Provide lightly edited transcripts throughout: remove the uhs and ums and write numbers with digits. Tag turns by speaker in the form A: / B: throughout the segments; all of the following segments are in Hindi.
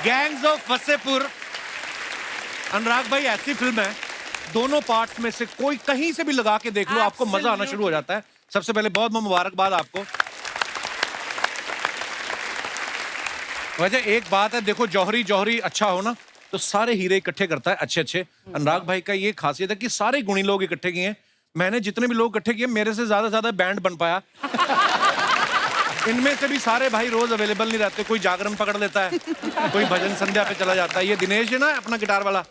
A: Gangs of Wasseypur. अनुराग भाई ऐसी फिल्म है, दोनों पार्ट्स में से कोई कहीं से भी लगा के देख लो, आपको मजा आना शुरू हो जाता है। सबसे पहले बहुत बहुत मुबारकबाद आपको। वजह एक बात है, देखो जौहरी जौहरी अच्छा हो ना तो सारे हीरे इकट्ठे करता है अच्छे अच्छे। अनुराग भाई का ये खासियत है कि सारे गुणी लोग इकट्ठे किए हैं। मैंने जितने भी लोग इकट्ठे किए, मेरे से ज्यादा बैंड बन पाया। इनमें से भी सारे भाई रोज अवेलेबल नहीं रहते, कोई जागरण पकड़ लेता है, कोई भजन संध्या पे चला जाता है। ये दिनेश है ना अपना गिटार वाला,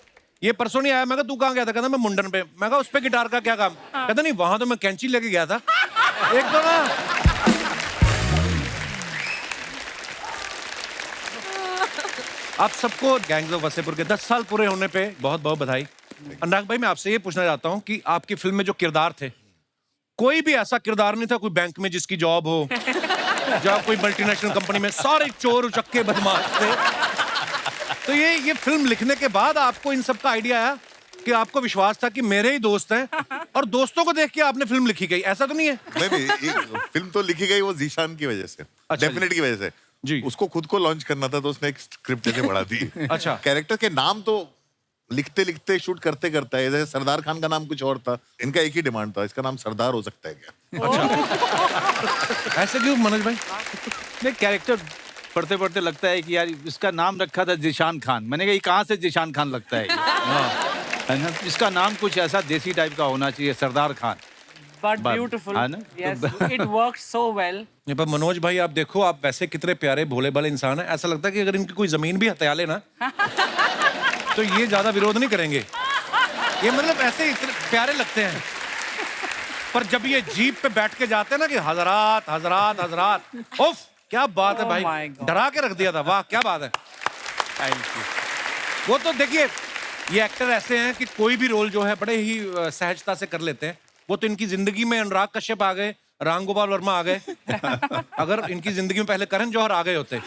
A: ये परसों नहीं आया। मैं कहा तू कहाँ गया था? कहता मैं मुंडन पे। मैं कहा उस पे गिटार का क्या काम? कहता नहीं वहां तो मैं कैंची लेके गया था। एक तो ना आप सबको गैंग्स ऑफ वसेपुर के 10 साल पूरे होने पे बहुत बहुत बधाई। अनुराग भाई मैं आपसे ये पूछना चाहता हूँ कि आपकी फिल्म में जो किरदार थे, कोई भी ऐसा किरदार नहीं था कोई बैंक में जिसकी जॉब हो, या कोई मल्टीनेशनल कंपनी में, सारे चोर उचक्के बदमाश थे। तो ये फिल्म लिखने के बाद आपको इन सब का आइडिया आया कि आपको विश्वास था कि मेरे ही दोस्त हैं और दोस्तों को देख के आपने फिल्म लिखी गई, ऐसा तो नहीं है?
B: नहीं, फिल्म तो लिखी गई वो जीशान की वजह से, डेफिनेट की वजह से
A: जी।
B: उसको खुद को लॉन्च करना था तो उसने एक स्क्रिप्ट जैसे बढ़ा दी।
A: अच्छा।
B: कैरेक्टर के नाम तो लिखते लिखते शूट करते करता है। जैसे सरदार खान का नाम कुछ और था, इनका एक ही डिमांड था, इसका नाम सरदार हो सकता है क्या?
A: अच्छा। ऐसे क्यों मनोज भाई?
C: नहीं, कैरेक्टर पढ़ते पढ़ते लगता है कि यार इसका नाम रखा था जिशान खान। मैंने कहा ये कहाँ से जिशान खान लगता है है ना? इसका नाम कुछ ऐसा देसी टाइप का होना चाहिए, सरदार खान।
D: But beautiful.
C: है ना?
D: Yes, it works so well.
A: ये पर मनोज भाई आप देखो, आप वैसे कितने प्यारे भोले भाले इंसान हैं। ऐसा लगता है कि अगर इनकी कोई जमीन भी हत्या ले ना तो ये ज्यादा विरोध नहीं करेंगे। ये मतलब ऐसे इतने प्यारे लगते हैं, पर जब ये जीप पे बैठ के जाते हैं ना कि हजरात हजरात हजरात, उफ क्या बात है
D: Oh
A: भाई,
D: my God.
A: डरा के रख दिया था। वाह क्या बात है।
C: Thank you.
A: वो तो देखिए ये एक्टर ऐसे हैं कि कोई भी रोल जो है बड़े ही सहजता से कर लेते हैं। वो तो इनकी जिंदगी में अनुराग कश्यप आ गए, राम गोपाल वर्मा आ गए। अगर इनकी जिंदगी में पहले करण जौहर आ गए होते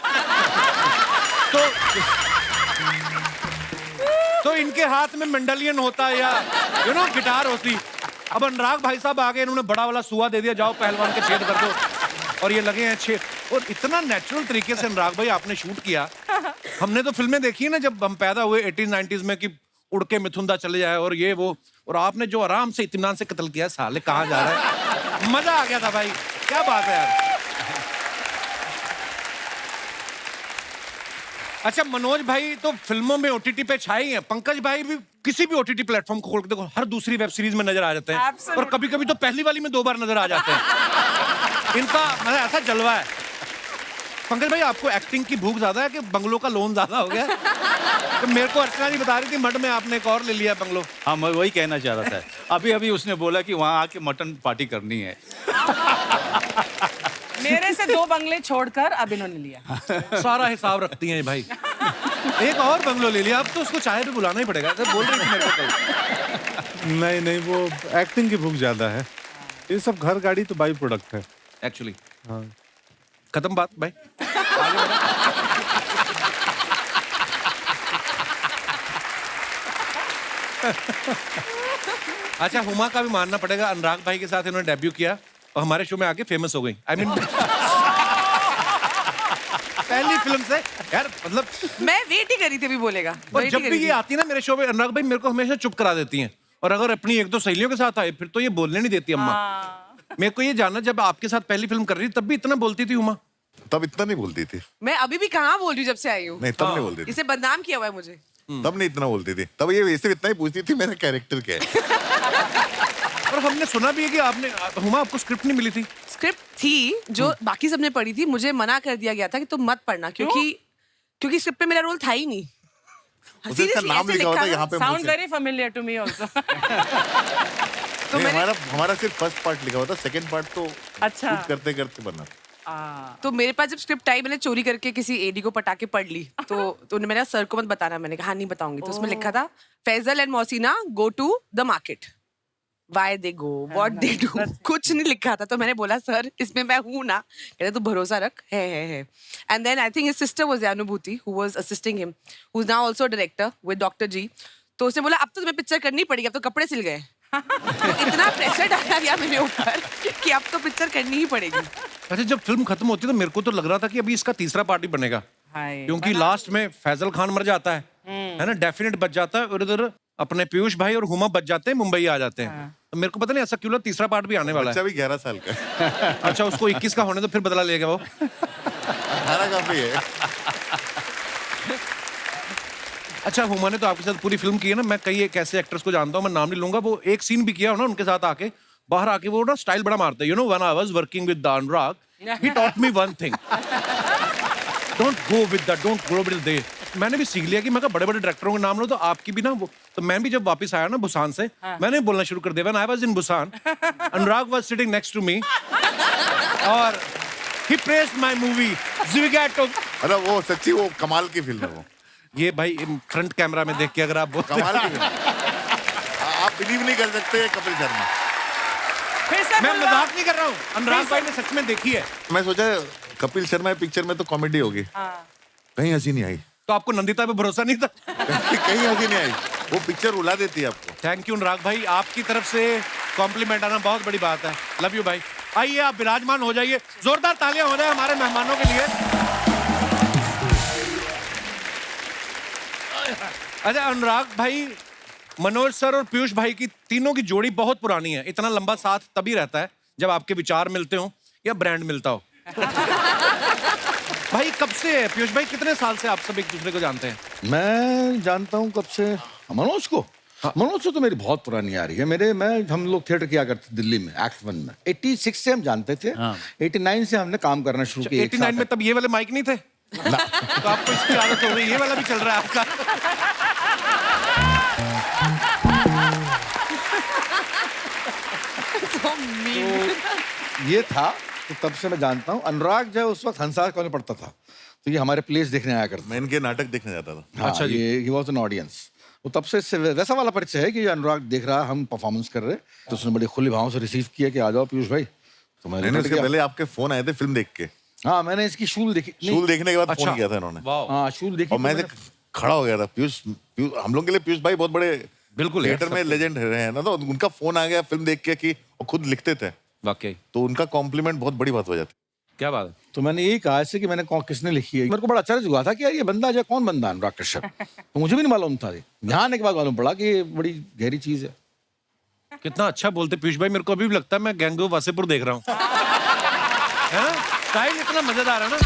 A: तो इनके हाथ में मंडलियन होता या गिटार होती। अब अनुराग भाई साहब आ गए, इन्होंने बड़ा वाला सुआ दे दिया, जाओ पहलवान के छेद कर दो, और ये लगे हैं छेद। और इतना नेचुरल तरीके से अनुराग भाई आपने शूट किया। हमने तो फिल्में देखी है ना जब हम पैदा हुए 80s 90s में कि उड़ के मिथुंदा चले जाए और ये वो, और आपने जो आराम से इत्मीनान से कत्ल किया, साले कहाँ जा रहा है। मजा आ गया था भाई, क्या बात है यार। अच्छा मनोज भाई तो फिल्मों में ओटीटी पे छाए हैं, पंकज भाई भी किसी भी ओटीटी प्लेटफॉर्म को खोल के देखो, हर दूसरी वेब सीरीज में नजर आ जाते हैं।
D: Absolutely.
A: और कभी कभी तो पहली वाली में 2 बार नजर आ जाते हैं। इनका मतलब ऐसा जलवा है। पंकज भाई आपको एक्टिंग की भूख ज्यादा है कि बंगलों का लोन ज्यादा हो गया? तो मेरे को अर्चना जी बता रही थी मड में आपने एक और ले लिया बंगलो।
C: हाँ, मैं वही कहना चाह रहा था। अभी अभी उसने बोला कि वहाँ आके मटन पार्टी करनी है।
D: मेरे से 2 बंगले छोड़कर अब इन्होंने लिया।
A: सारा हिसाब रखती हैं ये भाई। एक और बंगलो ले लिया, अब तो उसको चाहे तो बुलाना ही पड़ेगा। तो बोल रही थी मेरे को कल।
E: नहीं, वो एक्टिंग की भूख ज्यादा है। ये सब घर गाड़ी तो बाई प्रोडक्ट है
A: एक्चुअली।
E: हाँ।
A: खत्म बात भाई। आगे बढ़ो। अच्छा हुमा का भी मानना पड़ेगा, अनुराग भाई के साथ इन्होंने डेब्यू किया और हमारे शो में आके फेमस हो गई। आई मीन पहली फिल्म से यार, मतलब
F: मैं वेट ही करी थी अभी बोलेगा।
A: और
F: wait
A: जब
F: ही
A: भी
F: करी
A: ये
F: थी।
A: आती है ना मेरे शो में, अनुराग भाई मेरे को हमेशा चुप करा देती हैं। और अगर अपनी 1-2 सहेलियों के साथ आए फिर तो ये बोलने नहीं देती अम्मा। मेरे को ये जानना, जब आपके साथ पहली फिल्म कर रही तब भी इतना बोलती थी उमा?
B: तब इतना नहीं बोलती थी।
F: मैं अभी भी कहाँ बोल रही हूँ जब से आई हूँ।
B: नहीं तब नहीं बोलती थी।
F: इसे बदनाम किया हुआ है मुझे।
B: तब नहीं इतना बोलती थी। तब ये वैसे इतना ही पूछती थी मेरा कैरेक्टर क्या है।
A: और हमने सुना भी है कि आपने, हुमा आपको स्क्रिप्ट नहीं मिली थी?
F: स्क्रिप्ट थी जो बाकी सबने पढ़ी थी, मुझे मना कर दिया गया था कि तुम मत पढ़ना, क्योंकि स्क्रिप्ट में मेरा रोल था ही नहीं।
B: उसे इसका
F: Seriously,
B: नाम
F: ऐसे
B: लिखा होता
F: लिखा
B: यहाँ पे
D: Sound
B: मुझसे।
D: very familiar to me also.
F: तो मैंने
B: हमारा सिर्फ फर्स्ट पार्ट लिखा हुआ था, सेकंड पार्ट तो
D: अच्छा।
B: शूट करते करते बना।
F: तो मेरे पास जब स्क्रिप्ट आई, मैंने चोरी करके किसी एडी को पटा के पढ़ ली। तो मैंने सर को मत बताना, मैंने कहा हाँ नहीं बताऊंगी। तो उसमें लिखा था Faisal and Mohsina go to the market, why they go, what they do, कुछ नहीं लिखा था। तो मैंने बोला सर इसमें मैं हूँ ना? कहते तू भरोसा रख, है। And then I think his sister was Anubhuti who was assisting him, who is now also director with doctor ji. तो उसने बोला अब तो तुम्हें पिक्चर करनी पड़ेगी, अब तो कपड़े सिल गए। तो इतना प्रेशर डाला गया मेरे ऊपर कि अब तो पिक्चर करनी ही पड़ेगी।
A: अच्छा जब फिल्म खत्म होती है तो मेरे को तो लग रहा था कि अभी इसका तीसरा पार्ट ही बनेगा।
D: हाय
A: क्योंकि लास्ट में फैजल खान मर जाता है ना, डेफिनेट बच जाता है, और इधर अपने पीयूष भाई और हुमा बच जाते हैं, मुंबई आ जाते हैं। तो मेरे को पता नहीं ऐसा क्यों लगा, तीसरा पार्ट भी आने वाला
B: बच्चा
A: है।
B: भी 11 साल का है।
A: अच्छा, उसको 21 का होने तो फिर बदला लेगा वो।
B: 18 काफी है।
A: अच्छा, हुमा ने तो आपके साथ पूरी फिल्म की है ना, मैं कई एक ऐसे एक्टर्स को जानता हूँ, मैं नाम नहीं लूंगा, वो एक सीन भी किया हो ना उनके साथ आके, बाहर आके वो ना स्टाइल बड़ा मारते हैं। You know, when I was working with Anurag, he taught me one thing, don't go with that, don't go with they. मैंने भी सीख लिया कि मैं कहा बड़े बड़े डायरेक्टरों के नाम लो तो आपकी भी ना वो, तो मैं भी जब वापस आया ना बुसान से, मैंने बोलना शुरू कर दिया, when I was in Busan, Anurag was sitting next to me और he praised my movie Zwigato.
B: अरे वो सच्ची वो कमाल की फिल्म है वो,
A: ये भाई फ्रंट कैमरा में देख के अगर आप बोलते
B: कमाल की फिल्म। आप बिलीव नहीं कर सकते कपिल शर्मा।
D: फिर से
A: मैं
D: बोल रहा
A: मजाक नहीं कर रहा हूँ, अनुराग भाई ने सच में देखी है।
B: मैं सोचा कपिल शर्मा पिक्चर में तो कॉमेडी होगी, कहीं हंसी नहीं आई।
A: तो आपको नंदिता पे भरोसा नहीं था?
B: कहीं हंसी नहीं आई, वो पिक्चर रुला देती है आपको।
A: थैंक यू अनुराग भाई, आपकी तरफ से कॉम्प्लीमेंट आना बहुत बड़ी बात है। लव यू भाई। आइए आप विराजमान हो जाइए, जोरदार तालियां हो जाए हमारे मेहमानों के लिए। अच्छा अनुराग भाई, मनोज सर और पीयूष भाई की तीनों की जोड़ी बहुत पुरानी है। इतना लंबा साथ तभी रहता है जब आपके विचार मिलते हो या ब्रांड मिलता हो। भाई कब से है पीयूष भाई, कितने साल से आप सब एक दूसरे को जानते हैं?
G: मैं जानता हूँ कब से मनोज को। मनोज से तो मेरी बहुत पुरानी आ रही है। हम लोग थिएटर किया करते दिल्ली में, एक्ट 1 में। 86 से हम जानते थे, 89 से हमने काम करना शुरू किया।
A: 89 में तब ये वाले माइक नहीं थे? तो आपको इसकी आदत हो गई, ये वाला भी चल रहा है आपका।
G: तो ये था, तो तब से मैं जानता हूँ। अनुराग जो है उस वक्त हंसार कॉलेज पढ़ता था, तो ये हमारे प्लेस देखने आया करता
B: मैं इनके नाटक देखने जाता था।
G: था। अच्छा जी, ही वॉज एन ऑडियंस। वो तब से इससे वैसा वाला परिचय है कि ये अनुराग देख रहा, हम परफॉर्मेंस कर रहे, तो उसने बड़े खुले भाव से रिसीव किया कि आ जाओ पीयूष भाई। तो
B: मैंने उसके पहले आपके फोन आए थे फिल्म देख के,
G: हाँ, मैंने इसकी शूल देखी।
B: शूल देखने के बाद
A: अच्छा।
B: फोन किया था इन्होंने,
G: हाँ, शूल देखी।
B: और मैं
G: तो
B: खड़ा हो गया था। पीयूष, हम लोग के लिए पीयूष भाई बहुत बड़े
A: बिल्कुल
B: थिएटर में लेजेंड रहे हैं ना, तो उनका फोन आ गया फिल्म देख के कि वो खुद लिखते थे,
A: वाकई
B: तो उनका कॉम्प्लीमेंट बहुत बड़ी बात हो जाती।
A: क्या बात है।
G: तो मैंने यही कहा ऐसे कि किसने लिखी है। मेरे को बड़ा आश्चर्य हुआ था कि यार ये बंदा जो कौन बंदा है अनुराग कश्यप, तो मुझे भी नहीं मालूम था। यहाँ आने के बाद मालूम पड़ा कि ये बड़ी गहरी चीज है।
A: कितना अच्छा बोलते पीयूष भाई, मेरे को अभी भी लगता है मैं गैंग ऑफ वासेपुर देख रहा हूँ। स्टाइल इतना मजेदार है ना।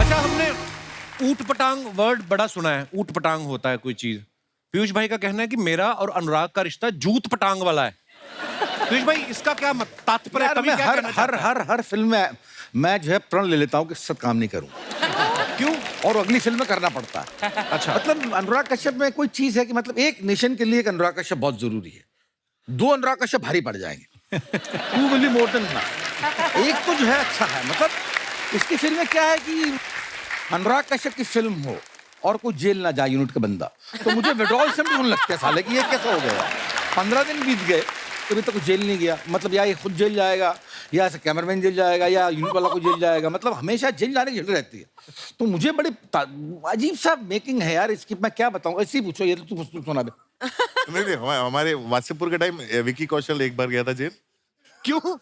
A: अच्छा, हमने ऊट पटांग वर्ड बड़ा सुना है, ऊट पटांग होता है कोई चीज। पीयूष भाई का कहना है कि मेरा और अनुराग का रिश्ता जूत पटांग वाला है। पीयूष भाई इसका क्या तात्पर्य?
G: यार,
A: कवि
G: मैं
A: क्या कहना चाहता है?
G: हर फिल्म में मैं जो है प्रण ले लेता हूँ कि सच काम नहीं करूँ। क्यों? और अगली फिल्म में करना पड़ता है।
A: अच्छा,
G: मतलब अनुराग कश्यप में कोई चीज है कि मतलब एक नेशन के लिए एक अनुराग कश्यप बहुत जरूरी है। 2 अनुराग कश्यप भारी पड़ जाएंगे। 2 will be more than enough. एक तो जो है अच्छा है, मतलब इसकी फिल्म में क्या है कि अनुराग कश्यप की फिल्म हो और कोई जेल ना जाए यूनिट का बंदा, तो मुझे विड्रॉल से होने लगता है साले कि ये कैसा हो गया। 15 दिन बीत गए अभी तक जेल नहीं गया, मतलब या ये खुद जेल जाएगा या ऐसे कैमरामैन जेल जाएगा या यूनिट वाला को जेल जाएगा, मतलब हमेशा जेल जाने की झगड़ रहती है। तो मुझे बड़ी अजीब सा मेकिंग है यार इसकी, मैं क्या बताऊं। ऐसे ही पूछो, ये तो तू सुना दे।
B: नहीं, हमारे वासेपुर के टाइम विकी कौशल एक बार गया था जेल।
A: क्यों?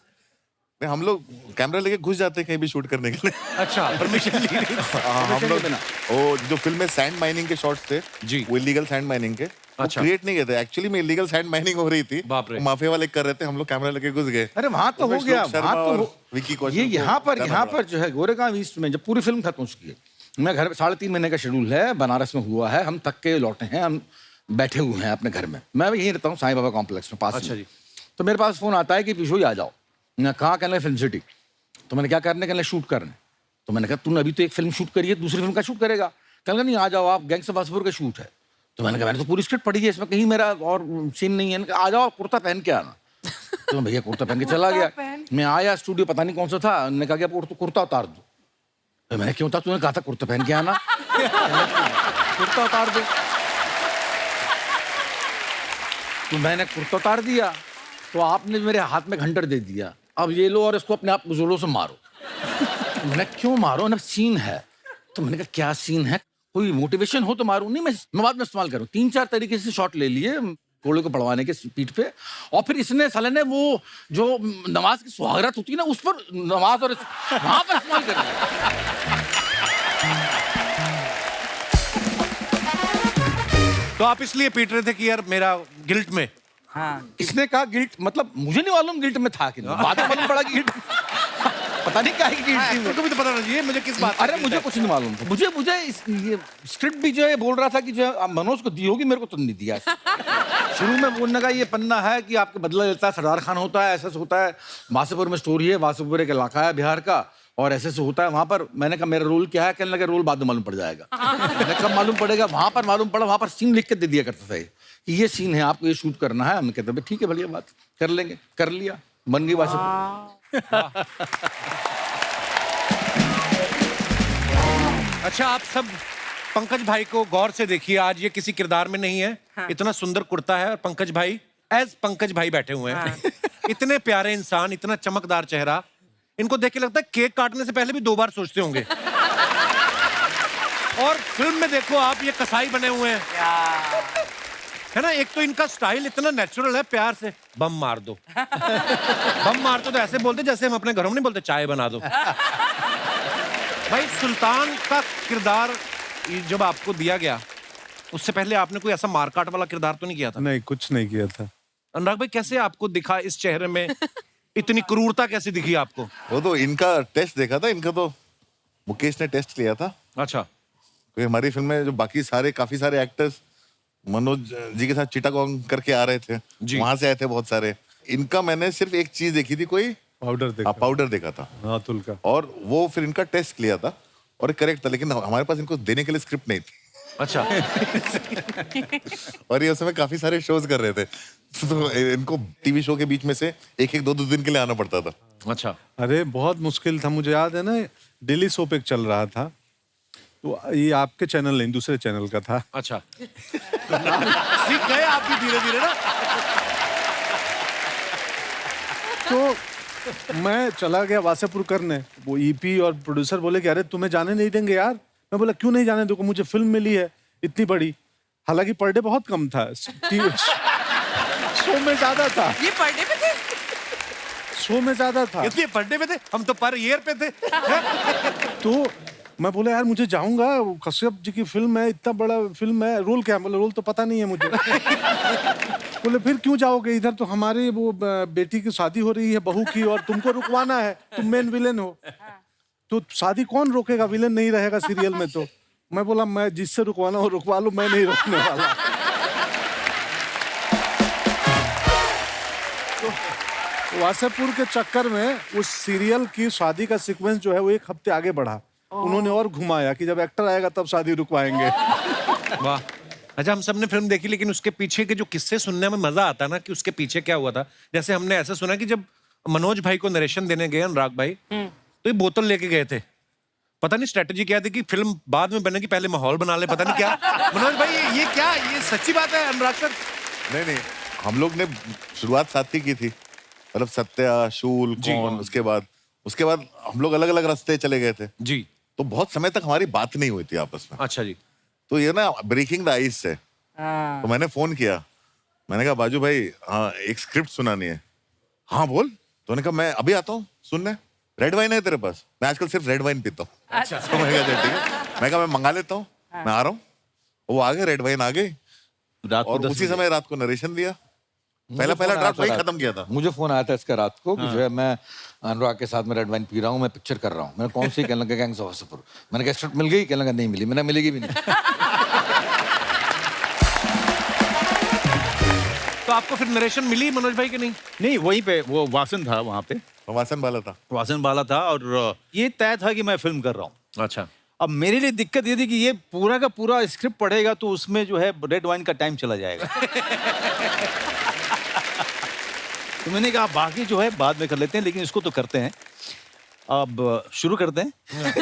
B: हम लोग कैमरा लेके घुस जाते कहीं भी शूट करने के लिए।
A: अच्छा, परमिशन ली नहीं।
B: हम लोग वो जो फिल्म में सैंड माइनिंग के शॉट्स थे
A: जी,
B: वो इलीगल सैंड माइनिंग के,
A: अच्छा,
B: क्रिएट नहीं किए थे। एक्चुअली में इलीगल सैंड माइनिंग हो रही थी,
A: बाप रे।
B: माफिया वाले कर रहे थे, हम लोग कैमरा लेके घुस गए।
G: अरे वहां तो हो गया, वहां तो
B: विकी कौशल
G: ये यहाँ पर जो है गोरेगांव ईस्ट में जब पूरी फिल्म खत्म हो चुकी है, मैं घर 3.5 महीने का शेड्यूल है, बनारस में हुआ है, हम थक के लौटे हैं, हम बैठे हुए हैं अपने घर में। मैं यहीं रहता हूँ साईं बाबा कॉम्प्लेक्स में पास।
A: अच्छा जी।
G: तो मेरे पास फोन आता है कि पीछू आ जाओ। मैं कहाँ? कहने फिल्म सिटी। तो मैंने क्या करने? कहने शूट करने। तो मैंने कहा तूने अभी तो एक फिल्म शूट करी है, दूसरी फिल्म का शूट करेगा? कहने नहीं, आ जाओ आप, गैंग्स ऑफ वासेपुर का शूट है। तो मैंने कहा मैंने तो पूरी स्क्रिप्ट पढ़ी है, इसमें कहीं मेरा और सीन नहीं है। आ जाओ, कुर्ता पहन के आना। तो भैया कुर्ता पहन के चला गया। मैं आया स्टूडियो, पता नहीं कौन सा था, उन्होंने कहा कि कुर्ता उतार दो। तो मैंने क्यों था? तूने कहा था कुर्ता पहन के आना। कुर्ता उतार दो। तो मैंने कुर्ता उतार दिया, तो आपने मेरे हाथ में घंटर दे दिया, अब ये लो और इसको अपने आप जोरों से मारो। मैंने क्यों मारो ना, सीन है। तो मैंने कहा क्या सीन है, कोई मोटिवेशन हो तो मारूं। नहीं, मैं बाद में इस्तेमाल करूं। 3-4 तरीके से शॉट ले लिए घोड़े को पड़वाने के पीठ पे, और फिर इसने साले ने वो जो नमाज की सुहागरात होती है ना, उस पर नमाज और वहां पर इस्तेमाल कर दिया।
A: तो आप इसलिए पीट रहे थे कि यार मेरा गिल्ट में।
D: हाँ
G: इसने कहा गिल्ट, मतलब मुझे नहीं मालूम गिल्ट में था कि नहीं, बाद में मालूम पड़ा कि गिल्ट पता नहीं क्या है कि गिल्ट थी।
A: तुमको भी तो पता होना चाहिए मुझे किस बात का
G: अरे
A: guilt
G: मुझे
A: है।
G: कुछ नहीं मालूम था। मुझे ये स्क्रिप्ट भी जो है बोल रहा था कि जो है मनोज को दी होगी, मेरे को तो नहीं दिया। शुरू में बोलने का ये पन्ना है कि आपके बदला लेता है, सरदार खान होता है, ऐसा होता है, वासेपुर में स्टोरी है, वासेपुर एक इलाका है बिहार का और ऐसे से होता है वहां पर। मैंने कहा मेरा रोल क्या है, कहने लगा रोल बाद में मालूम पड़ जाएगा। मैंने कब मालूम पड़ेगा, वहां पर मालूम पड़ा, वहां पर सीन लिख के दे दिया करता था ये, कि ये सीन है आपको ये शूट करना है। हम कहते ठीक है बढ़िया बात, कर लेंगे, कर लिया, बन गई वासेपुर।
A: अच्छा आप सब पंकज भाई को गौर से देखिए, आज ये किसी किरदार में नहीं है। इतना सुंदर कुर्ता है और पंकज भाई एज पंकज भाई बैठे हुए हैं। इतने प्यारे इंसान, इतना चमकदार चेहरा, इनको देख के लगता है केक काटने से पहले भी 2 बार सोचते होंगे। और फिल्म में देखो आप ये कसाई बने हुए हैं, है ना। एक तो इनका स्टाइल इतना नेचुरल है, प्यार से बम मार दो। बम मार दो तो ऐसे बोलते जैसे हम अपने घरों में नहीं बोलते चाय बना दो। भाई सुल्तान का किरदार जब आपको दिया गया, उससे पहले आपने कोई ऐसा मारकाट वाला किरदार तो नहीं किया था?
E: नहीं, कुछ नहीं किया था।
A: अनुराग भाई कैसे आपको दिखा इस चेहरे में, इतनी क्रूरता कैसे दिखी आपको?
B: वो तो इनका टेस्ट देखा था, इनका तो मुकेश ने टेस्ट लिया था।
A: अच्छा।
B: क्योंकि हमारी फिल्म में जो बाकी सारे काफी सारे एक्टर्स मनोज जी के साथ चिटागोंग करके आ रहे थे, वहां से आए थे बहुत सारे। इनका मैंने सिर्फ एक चीज देखी थी, कोई
E: पाउडर देखा।
B: पाउडर देखा था
E: अतुल का।
B: और वो फिर इनका टेस्ट लिया था और करेक्ट था, लेकिन हमारे पास इनको देने के लिए स्क्रिप्ट नहीं थी।
A: अच्छा।
B: और ये उस समय काफी सारे शोज कर रहे थे, तो इनको टीवी शो के बीच में से एक एक 2-2 दिन के लिए आना पड़ता था।
A: अच्छा।
E: अरे बहुत मुश्किल था, मुझे याद है ना, डेली सोप एक चल रहा था, तो ये आपके चैनल नहीं दूसरे चैनल का था।
A: अच्छा। सीख गए आप भी धीरे धीरे ना।
E: तो मैं चला गया वासेपुर करने, वो ईपी और प्रोड्यूसर बोले कि अरे तुम्हें जाने नहीं देंगे यार। मैं बोला क्यों नहीं जाने दोगे, मुझे फिल्म मिली है इतनी बड़ी, हालांकि पर डे बहुत कम था, शो में ज्यादा था,
F: ये पर डे पे थे?
E: शो में ज्यादा था।
A: इसलिए बर्थडे पे थे, हम तो पर ईयर पे थे।
E: तो मैं बोला यार मुझे जाऊंगा, कश्यप जी की फिल्म है, इतना बड़ा फिल्म है, रोल क्या है? बोले रोल तो पता नहीं है मुझे। बोले फिर क्यों जाओगे, इधर तो हमारी वो बेटी की शादी हो रही है बहू की, और तुमको रुकवाना है, तुम मेन विलेन हो, तो शादी कौन रोकेगा, विलेन नहीं रहेगा सीरियल में। तो मैं बोला मैं जिससे रुकवाना हो रुकवा लो, मैं नहीं रोकने वाला। तो वासेपुर के चक्कर में उस सीरियल की शादी का सीक्वेंस जो है वो 1 हफ्ते आगे बढ़ा। उन्होंने और घुमाया कि जब एक्टर आएगा तब शादी रुकवाएंगे।
A: वाह। अच्छा हम सबने फिल्म देखी, लेकिन उसके पीछे के जो किस्से सुनने में मजा आता है ना, कि उसके पीछे क्या हुआ था। जैसे हमने ऐसा सुना कि जब मनोज भाई को नरेशन देने गए अनुराग भाई, तो ये बोतल लेके गए थे, पता नहीं स्ट्रेटेजी क्या थी कि फिल्म बाद में बनेगी, पहले माहौल बना ले, पता नहीं क्या। मनोज भाई ये क्या, ये सच्ची बात है अनुराग सर?
B: नहीं, हम लोग ने शुरुआत साथ ही की थी, मतलब सत्या, शूल, कौन, उसके बाद हम लोग अलग अलग रास्ते चले गए थे
A: जी।
B: तो बहुत समय तक हमारी बात नहीं हुई थी आपस में।
A: अच्छा जी।
B: तो ये ना ब्रेकिंग द आइस है। तो मैंने फोन किया, मैंने कहा बाजू भाई हाँ एक स्क्रिप्ट सुनानी है। हाँ बोल। तो उन्होंने कहा मैं अभी आता हूँ सुनने, रेड वाइन है तेरे पास? मैं आजकल सिर्फ रेड वाइन पीता हूँ। अच्छा। तो मैंने कहा ठीक है, मैं कहा मैं मंगा लेता हूँ, मैं आ रहा हूँ। वो आ गए, रेड वाइन आ गई, और उसी समय रात को नरेशन दिया। पहला ड्राफ्ट वही खत्म किया था।
G: मुझे फोन आया था इसका रात को कि जो है मैं अनुराग के साथ में रेड वाइन पी रहा हूँ, मैं पिक्चर कर रहा हूँ। मैंने कौन सी? कहने लगा गैंग्स ऑफ वासेपुर। मैंने कहा स्क्रिप्ट मिल गई? कहने लगा नहीं मिली। मैंने मिलेगी भी नहीं।
A: तो आपको फिर नरेशन मिली मनोज भाई की? नहीं
C: नहीं, वहीं पे वो वासन था, वहां पे
B: वासन वाला था।
C: वासन वाला था, और ये तय था कि मैं फिल्म कर रहा हूँ।
A: अच्छा।
C: अब मेरे लिए दिक्कत ये थी कि ये पूरा का पूरा स्क्रिप्ट पढ़ेगा तो उसमें जो है रेड वाइन का टाइम चला जाएगा। तो मैंने कहा बाकी जो है बाद में कर लेते हैं, लेकिन इसको तो करते हैं। अब शुरू करते हैं।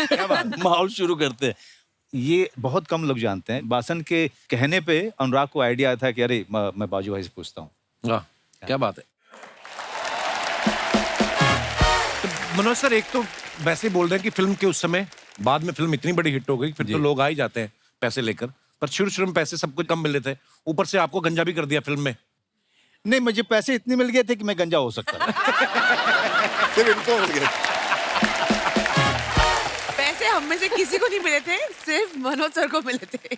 C: क्या बात, माहौल शुरू करते हैं। ये बहुत कम लोग जानते हैं, वासन के कहने पे अनुराग को आइडिया आया था कि अरे मैं बाजू भाई से पूछता हूँ।
A: वाह क्या बात है। तो मनोज सर एक तो वैसे ही बोल रहे हैं कि फिल्म के उस समय, बाद में फिल्म इतनी बड़ी हिट हो गई, फिर तो लोग आ ही जाते हैं पैसे लेकर, पर शुरू में पैसे सब कुछ कम मिले थे, ऊपर से आपको गंजा भी कर दिया फिल्म में।
C: नहीं, मुझे पैसे इतने मिल गए थे कि मैं गंजा हो सकता था।
B: फिर इनको मिल गए।
F: पैसे हम में से किसी को नहीं मिले थे, सिर्फ मनोज सर को मिले थे।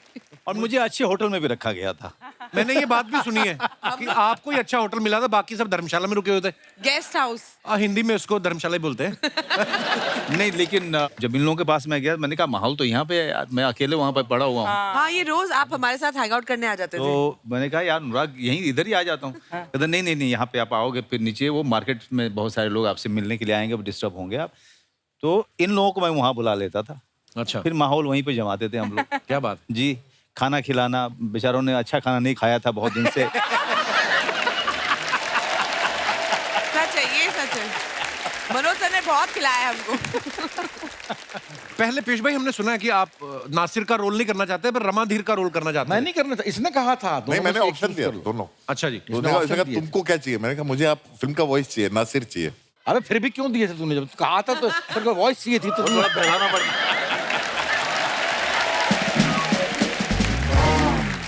C: और मुझे अच्छे होटल में भी रखा गया था।
A: मैंने ये बात भी सुनी है कि आपको ही अच्छा होटल मिला था, बाकी सब धर्मशाला में रुके हुए थे।
F: Guest house.
A: हिंदी में उसको धर्मशाला ही बोलते हैं।
C: नहीं, लेकिन जब इन लोगों के पास मैं गया, मैंने कहा माहौल तो यहाँ पे है यार, मैं अकेले वहाँ पे पड़ा हुआ हूँ।
F: हाँ, ये रोज आप हमारे साथ हैंग आउट करने आ जाते थे।
C: तो मैंने कहा यार अनुराग यहीं इधर ही आ जाता हूँ। कहते नहीं, यहाँ पे आप आओगे फिर नीचे वो मार्केट में बहुत सारे लोग आपसे मिलने के लिए आएंगे, डिस्टर्ब होंगे आप। तो इन लोगों को मैं वहाँ बुला लेता था।
A: अच्छा,
C: फिर माहौल वहीं पे जमाते थे हम लोग।
A: क्या बात।
C: जी, खाना खिलाना, बेचारों ने अच्छा खाना नहीं खाया था बहुत दिन से।
F: सच है, ये सच है। मनोज सर ने बहुत खिलाया है हमको।
A: पहले पीयूष भाई हमने सुना है कि आप नासिर का रोल नहीं करना चाहते, पर रमाधीर का रोल करना चाहते
G: मैं
A: हैं।
G: नहीं करना था, इसने कहा था।
B: नहीं,
G: दोनों में
B: मैंने
G: से एक
B: ऑप्शन
G: चूज
B: दिया
G: कर लो।
B: दोनों।
A: अच्छा जी।
B: उसने कहा
G: option दिए।
B: तुमको क्या चाहिए? मैंने कहा मुझे आप फिल्म का वॉइस चाहिए, नासिर चाहिए।
G: अरे फिर भी क्यों दिए थे तूने? जब कहा था तो तेरे को वॉइस चाहिए थी तो थोड़ा बढ़ाना पड़ा।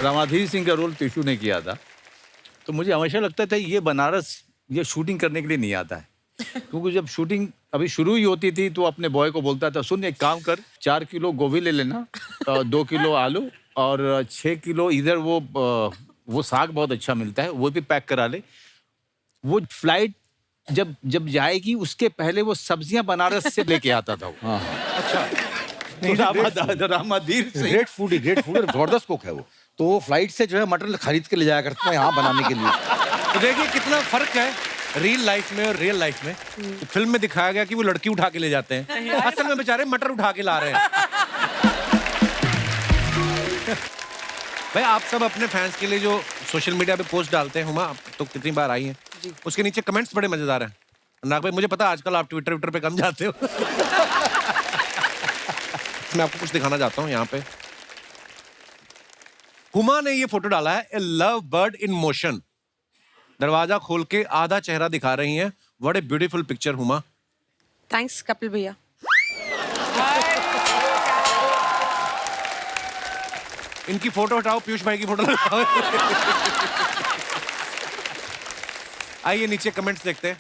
C: रामाधीर सिंह का रोल टिशू ने किया था, तो मुझे हमेशा लगता था ये बनारस ये शूटिंग करने के लिए नहीं आता है। क्योंकि जब शूटिंग अभी शुरू ही होती थी तो अपने बॉय को बोलता था, सुन एक काम कर, 4 किलो गोभी ले लेना, 2 किलो आलू और 6 किलो इधर वो साग बहुत अच्छा मिलता है, वो भी पैक करा ले। वो फ्लाइट जब जाएगी उसके पहले वो सब्जियां बनारस से लेके आता था वो।
G: अच्छा,
C: तो रामाधीर सिंह
G: ग्रेट फूड जबरदस्त कुक है वो। तो वो फ्लाइट से जो है मटन खरीद के ले जाया करता है यहाँ बनाने के लिए।
A: तो देखिए कितना फर्क है रियल लाइफ में और रियल लाइफ में। तो फिल्म में दिखाया गया कि वो लड़की उठा के ले जाते हैं, असल में बेचारे मटर उठा के ला रहे हैं। भाई आप सब अपने फैंस के लिए जो सोशल मीडिया पे पोस्ट डालते हैं, हुमा तो कितनी बार आई हैं, उसके नीचे कमेंट्स बड़े मजेदार हैं। नाग भाई मुझे पता है आजकल आप ट्विटर पे कम जाते हो। मैं आपको कुछ दिखाना चाहता हूँ यहाँ पे। हुमा ने ये फोटो डाला है, ए लव बर्ड इन मोशन। दरवाजा खोल के आधा चेहरा दिखा रही हैं। What a beautiful picture Huma.
F: Thanks Kapil भैया।
A: इनकी फोटो हटाओ, पीयूष भाई की फोटो लगाओ। आइए नीचे कमेंट्स देखते हैं।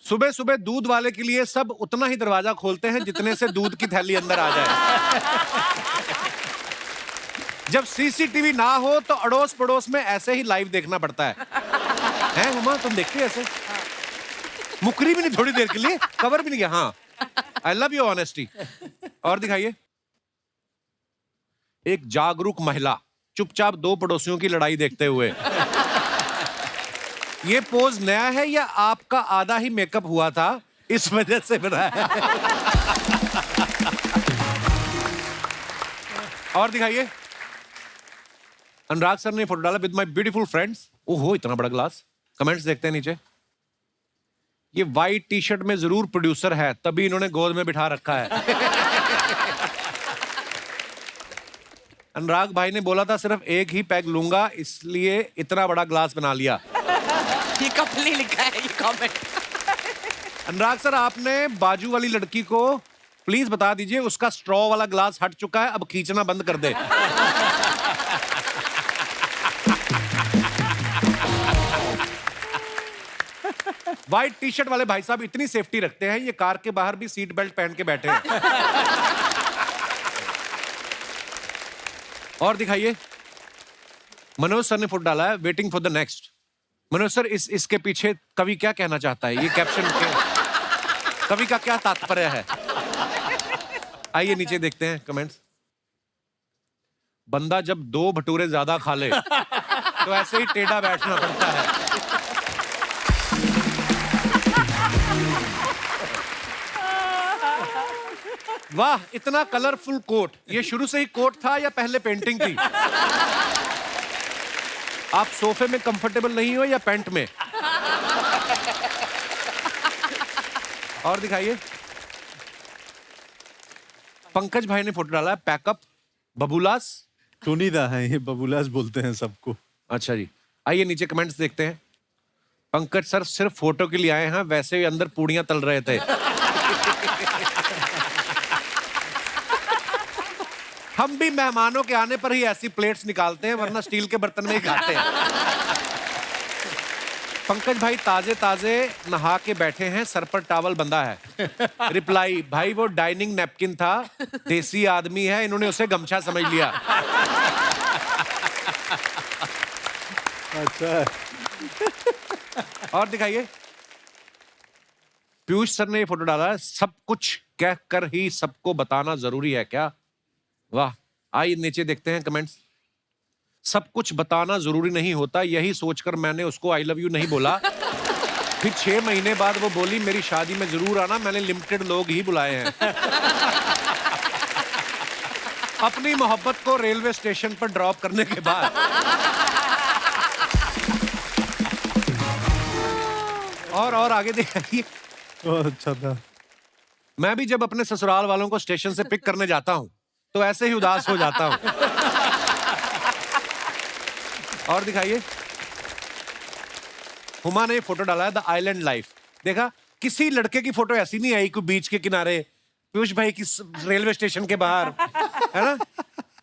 A: सुबह सुबह दूध वाले के लिए सब उतना ही दरवाजा खोलते हैं जितने से दूध की थैली अंदर आ जाए। जब सीसीटीवी ना हो तो अड़ोस पड़ोस में ऐसे ही लाइव देखना पड़ता है। हैं हुमा, तुम देखते ऐसे? मुकरी भी नहीं थोड़ी देर के लिए, कवर भी नहीं किया। हाँ, आई लव योर ऑनेस्टी। और दिखाइए। एक जागरूक महिला चुपचाप 2 पड़ोसियों की लड़ाई देखते हुए। ये पोज नया है या आपका आधा ही मेकअप हुआ था इस वजह से बना है? और दिखाइए। अनुराग सर ने फोटो डाला विद माय ब्यूटीफुल फ्रेंड्स। ओहो, इतना बड़ा ग्लास। कमेंट्स देखते हैं नीचे। ये वाइट टी शर्ट में जरूर प्रोड्यूसर है, तभी इन्होंने गोद में बिठा रखा है। अनुराग भाई ने बोला था सिर्फ एक ही पैग लूंगा, इसलिए इतना बड़ा ग्लास बना लिया।
F: ये कपिल ने लिखा है ये कमेंट।
A: अनुराग सर, आपने बाजू वाली लड़की को प्लीज बता दीजिए उसका स्ट्रॉ वाला ग्लास हट चुका है, अब खींचना बंद कर दे। व्हाइट टी शर्ट वाले भाई साहब इतनी सेफ्टी रखते हैं, ये कार के बाहर भी सीट बेल्ट पहन के बैठे हैं। और दिखाइए। मनोज सर ने फोटो डाला है waiting for the next. Manoj sir, इसके पीछे कवि क्या कहना चाहता है? ये कैप्शन के कवि का क्या तात्पर्य है? आइए नीचे देखते हैं कमेंट्स। बंदा जब 2 भटूरे ज्यादा खा ले तो ऐसे ही टेढ़ा बैठना पड़ता है। वाह, इतना कलरफुल कोट। ये शुरू से ही कोट था या पहले पेंटिंग थी? आप सोफे में कंफर्टेबल नहीं हो या पैंट में? और दिखाइए। पंकज भाई ने फोटो डाला है पैकअप बबूलास।
E: चुनीदा है ये, बबूलास बोलते हैं सबको।
A: अच्छा जी। आइए नीचे कमेंट्स देखते हैं। पंकज सर सिर्फ फोटो के लिए आए हैं, वैसे ही अंदर पूड़ियां तल रहे थे। हम भी मेहमानों के आने पर ही ऐसी प्लेट्स निकालते हैं, वरना स्टील के बर्तन में ही खाते हैं। पंकज भाई ताजे ताजे नहा के बैठे हैं, सर पर टॉवल बंधा है। रिप्लाई, भाई वो डाइनिंग नैपकिन था, देसी आदमी है, इन्होंने उसे गमछा समझ लिया।
E: अच्छा।
A: और दिखाइए। पीयूष सर ने ये फोटो डाला है, सब कुछ कहकर ही सबको बताना जरूरी है क्या? वाह। आइए नीचे देखते हैं कमेंट्स। सब कुछ बताना जरूरी नहीं होता, यही सोचकर मैंने उसको आई लव यू नहीं बोला। फिर 6 महीने बाद वो बोली मेरी शादी में जरूर आना, मैंने लिमिटेड लोग ही बुलाए हैं। अपनी मोहब्बत को रेलवे स्टेशन पर ड्रॉप करने के बाद और आगे देखिए।
E: बहुत अच्छा था।
A: मैं भी जब अपने ससुराल वालों को स्टेशन से पिक करने जाता हूं तो ऐसे ही उदास हो जाता हूं। और दिखाइए। हुमा ने फोटो डाला है द आइलैंड लाइफ। देखा, किसी लड़के की फोटो ऐसी नहीं आई कि बीच के किनारे, पीयूष भाई की रेलवे स्टेशन के बाहर, है ना,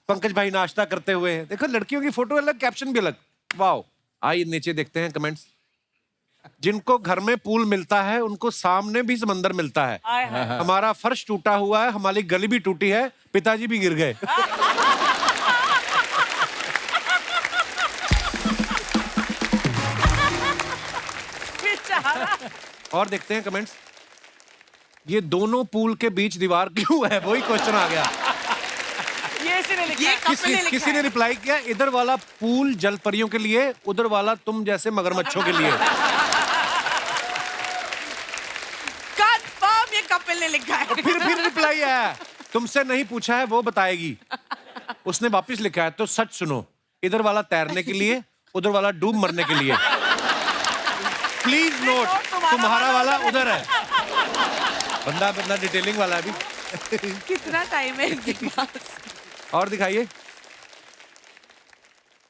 A: पंकज भाई नाश्ता करते हुए। देखो लड़कियों की फोटो अलग, कैप्शन भी अलग। वाह। आइए नीचे देखते हैं कमेंट्स। जिनको घर में पूल मिलता है उनको सामने भी समंदर मिलता है। हमारा फर्श टूटा हुआ है, हमारी गली भी टूटी है, पिताजी भी गिर गए। और देखते हैं कमेंट्स। ये दोनों पूल के बीच दीवार क्यों है, वही क्वेश्चन आ गया।
D: ये किसी ने लिखा है।
A: किसी ने रिप्लाई किया, इधर वाला पूल जल परियों के लिए, उधर वाला तुम जैसे मगरमच्छों के लिए।
F: कंफर्म ये कपिल ने लिखा है।
A: फिर रिप्लाई आया, तुमसे नहीं पूछा है वो बताएगी। उसने वापस लिखा है, तो सच सुनो, इधर वाला तैरने के लिए, उधर वाला डूब मरने के लिए। प्लीज नोट, तुम्हारा वाला उधर है। बंदा डिटेलिंग वाला है अभी।
F: कितना टाइम है इनके पास।
A: और दिखाइए।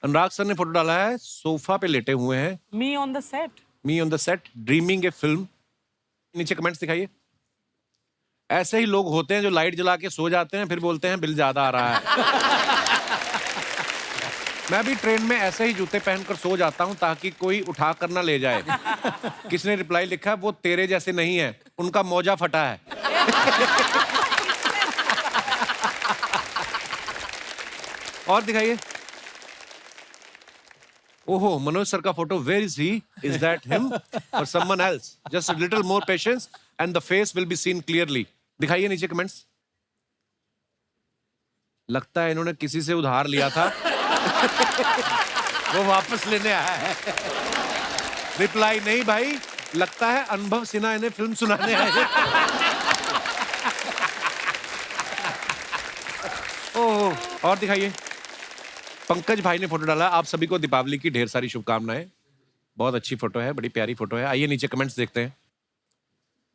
A: अनुराग सर ने फोटो डाला है, सोफा पे लेटे हुए हैं,
D: me on the set,
A: dreaming A film. नीचे कमेंट्स दिखाइए। ऐसे ही लोग होते हैं जो लाइट जला के सो जाते हैं, फिर बोलते हैं बिल ज्यादा आ रहा है। मैं भी ट्रेन में ऐसे ही जूते पहनकर सो जाता हूं ताकि कोई उठा कर ना ले जाए। किसने रिप्लाई लिखा, वो तेरे जैसे नहीं है, उनका मौजा फटा है। और दिखाइए। ओहो, मनोज सर का photo, where is he? Is that him और someone else? Just a little more patience and the face will be seen clearly. दिखाइए नीचे कमेंट्स। लगता है इन्होंने किसी से उधार लिया था, वो वापस लेने आया है। रिप्लाई, नहीं भाई, लगता है अनुभव सिन्हा इन्हें फिल्म सुनाने आए हैं। ओह। और दिखाइए। पंकज भाई ने फोटो डाला, आप सभी को दीपावली की ढेर सारी शुभकामनाएं। बहुत अच्छी फोटो है, बड़ी प्यारी फोटो है। आइए नीचे कमेंट्स देखते हैं।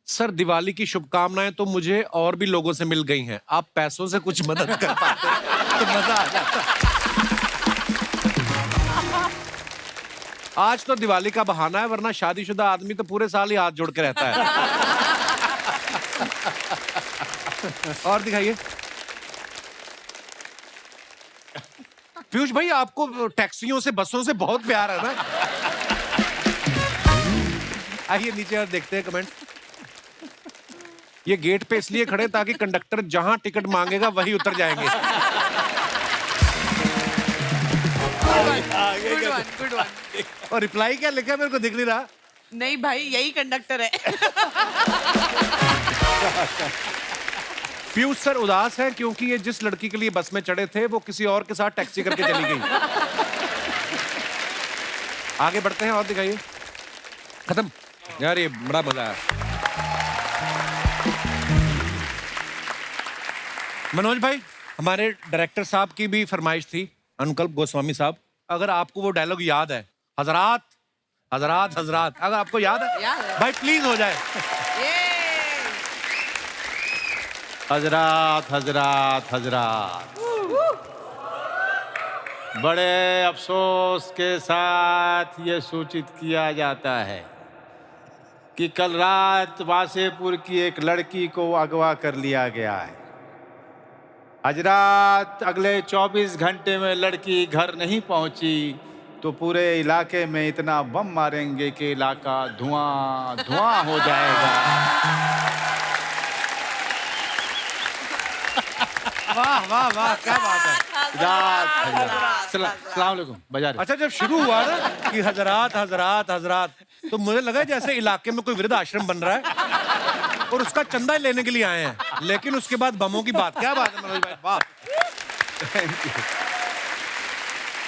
A: सर, दिवाली की शुभकामनाएं तो मुझे और भी लोगों से मिल गई हैं, आप पैसों से कुछ मदद कर पाते तो मजा आ जाता। आज तो दिवाली का बहाना है, वरना शादीशुदा आदमी तो पूरे साल ही हाथ जोड़ के रहता है। और दिखाइए। पीयूष भाई, आपको टैक्सियों से, बसों से बहुत प्यार है ना? आइए नीचे और देखते हैं कमेंट्स। ये गेट पे इसलिए खड़े ताकि कंडक्टर जहां टिकट मांगेगा वही उतर जाएंगे।
F: Good one.
A: और रिप्लाई क्या लिखा है, मेरे को दिख नहीं रहा।
F: नहीं भाई, यही कंडक्टर है।
A: पीयूष सर उदास है क्योंकि ये जिस लड़की के लिए बस में चढ़े थे वो किसी और के साथ टैक्सी करके चली गई। आगे बढ़ते हैं और दिखाइए। खत्म यार, ये बड़ा मजा आया। मनोज भाई, हमारे डायरेक्टर साहब की भी फरमाइश थी, अनुकल्प गोस्वामी साहब, अगर आपको वो डायलॉग याद है, हजरात हजरात हजरात, अगर आपको याद है भाई प्लीज हो जाए।
C: हजरात हजरात हजरात, बड़े अफसोस के साथ ये सूचित किया जाता है कि कल रात वासेपुर की एक लड़की को अगवा कर लिया गया है। हजरात, अगले 24 घंटे में लड़की घर नहीं पहुंची तो पूरे इलाके में इतना बम मारेंगे कि इलाका धुआं धुआं हो जाएगा।
A: वाह वाह वाह, क्या बात है।
C: सलाम अलैकुम बजा रहे।
A: अच्छा, जब शुरू हुआ ना कि हजरात हजरात हजरात, तो मुझे लगा जैसे इलाके में कोई वृद्ध आश्रम बन रहा है और उसका चंदा लेने के लिए आए हैं, लेकिन उसके बाद बमों की बात, क्या बात है मनोज भाई, वाह।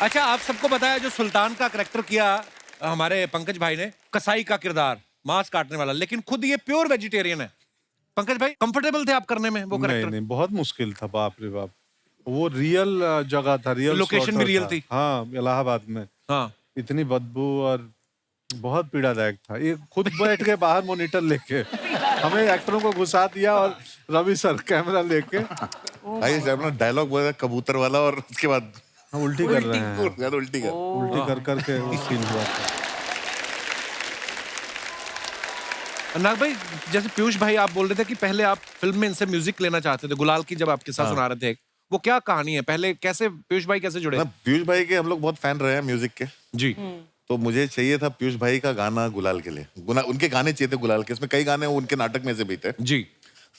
A: अच्छा, आप सबको बताया जो सुल्तान का करैक्टर किया हमारे पंकज भाई ने, कसाई का किरदार, मांस काटने वाला, लेकिन खुद ये प्योर वेजिटेरियन है। पंकज भाई, कंफर्टेबल थे आप करने में वो
E: नहीं
A: करैक्टर?
E: नहीं, बहुत मुश्किल था, बाप रे बाप। वो रियल जगह था, रियल
A: लोकेशन भी
E: slaughter
A: रियल
E: था।
A: थी।
E: हाँ, इलाहाबाद में
A: हाँ,
E: इतनी बदबू और बहुत पीड़ादायक था। ये खुद बैठ के बाहर मॉनिटर लेके हमें एक्टरों को घुसा दिया और रवि सर कैमरा लेके
B: भाई अपना डायलॉग बोला था कबूतर वाला, और उसके बाद
E: उल्टी कर रहे हैं,
B: उल्टी कर।
E: उल्टी कर करके वो सीन हुआ था।
A: नाग भाई, जैसे पीयूष भाई आप बोल रहे थे कि पहले आप फिल्म में इनसे म्यूजिक लेना चाहते थे, गुलाल की जब आपके साथ सुना रहे थे, वो क्या कहानी है? पहले कैसे पीयूष भाई कैसे जुड़े?
B: ना, पीयूष भाई के हम लोग बहुत फैन रहे हैं म्यूजिक के,
A: जी,
B: तो मुझे चाहिए था पीयूष भाई का गाना गुलाल के लिए, उनके गाने चाहिए थे गुलाल के। इसमें कई गाने उनके नाटक में से भी थे,
A: जी,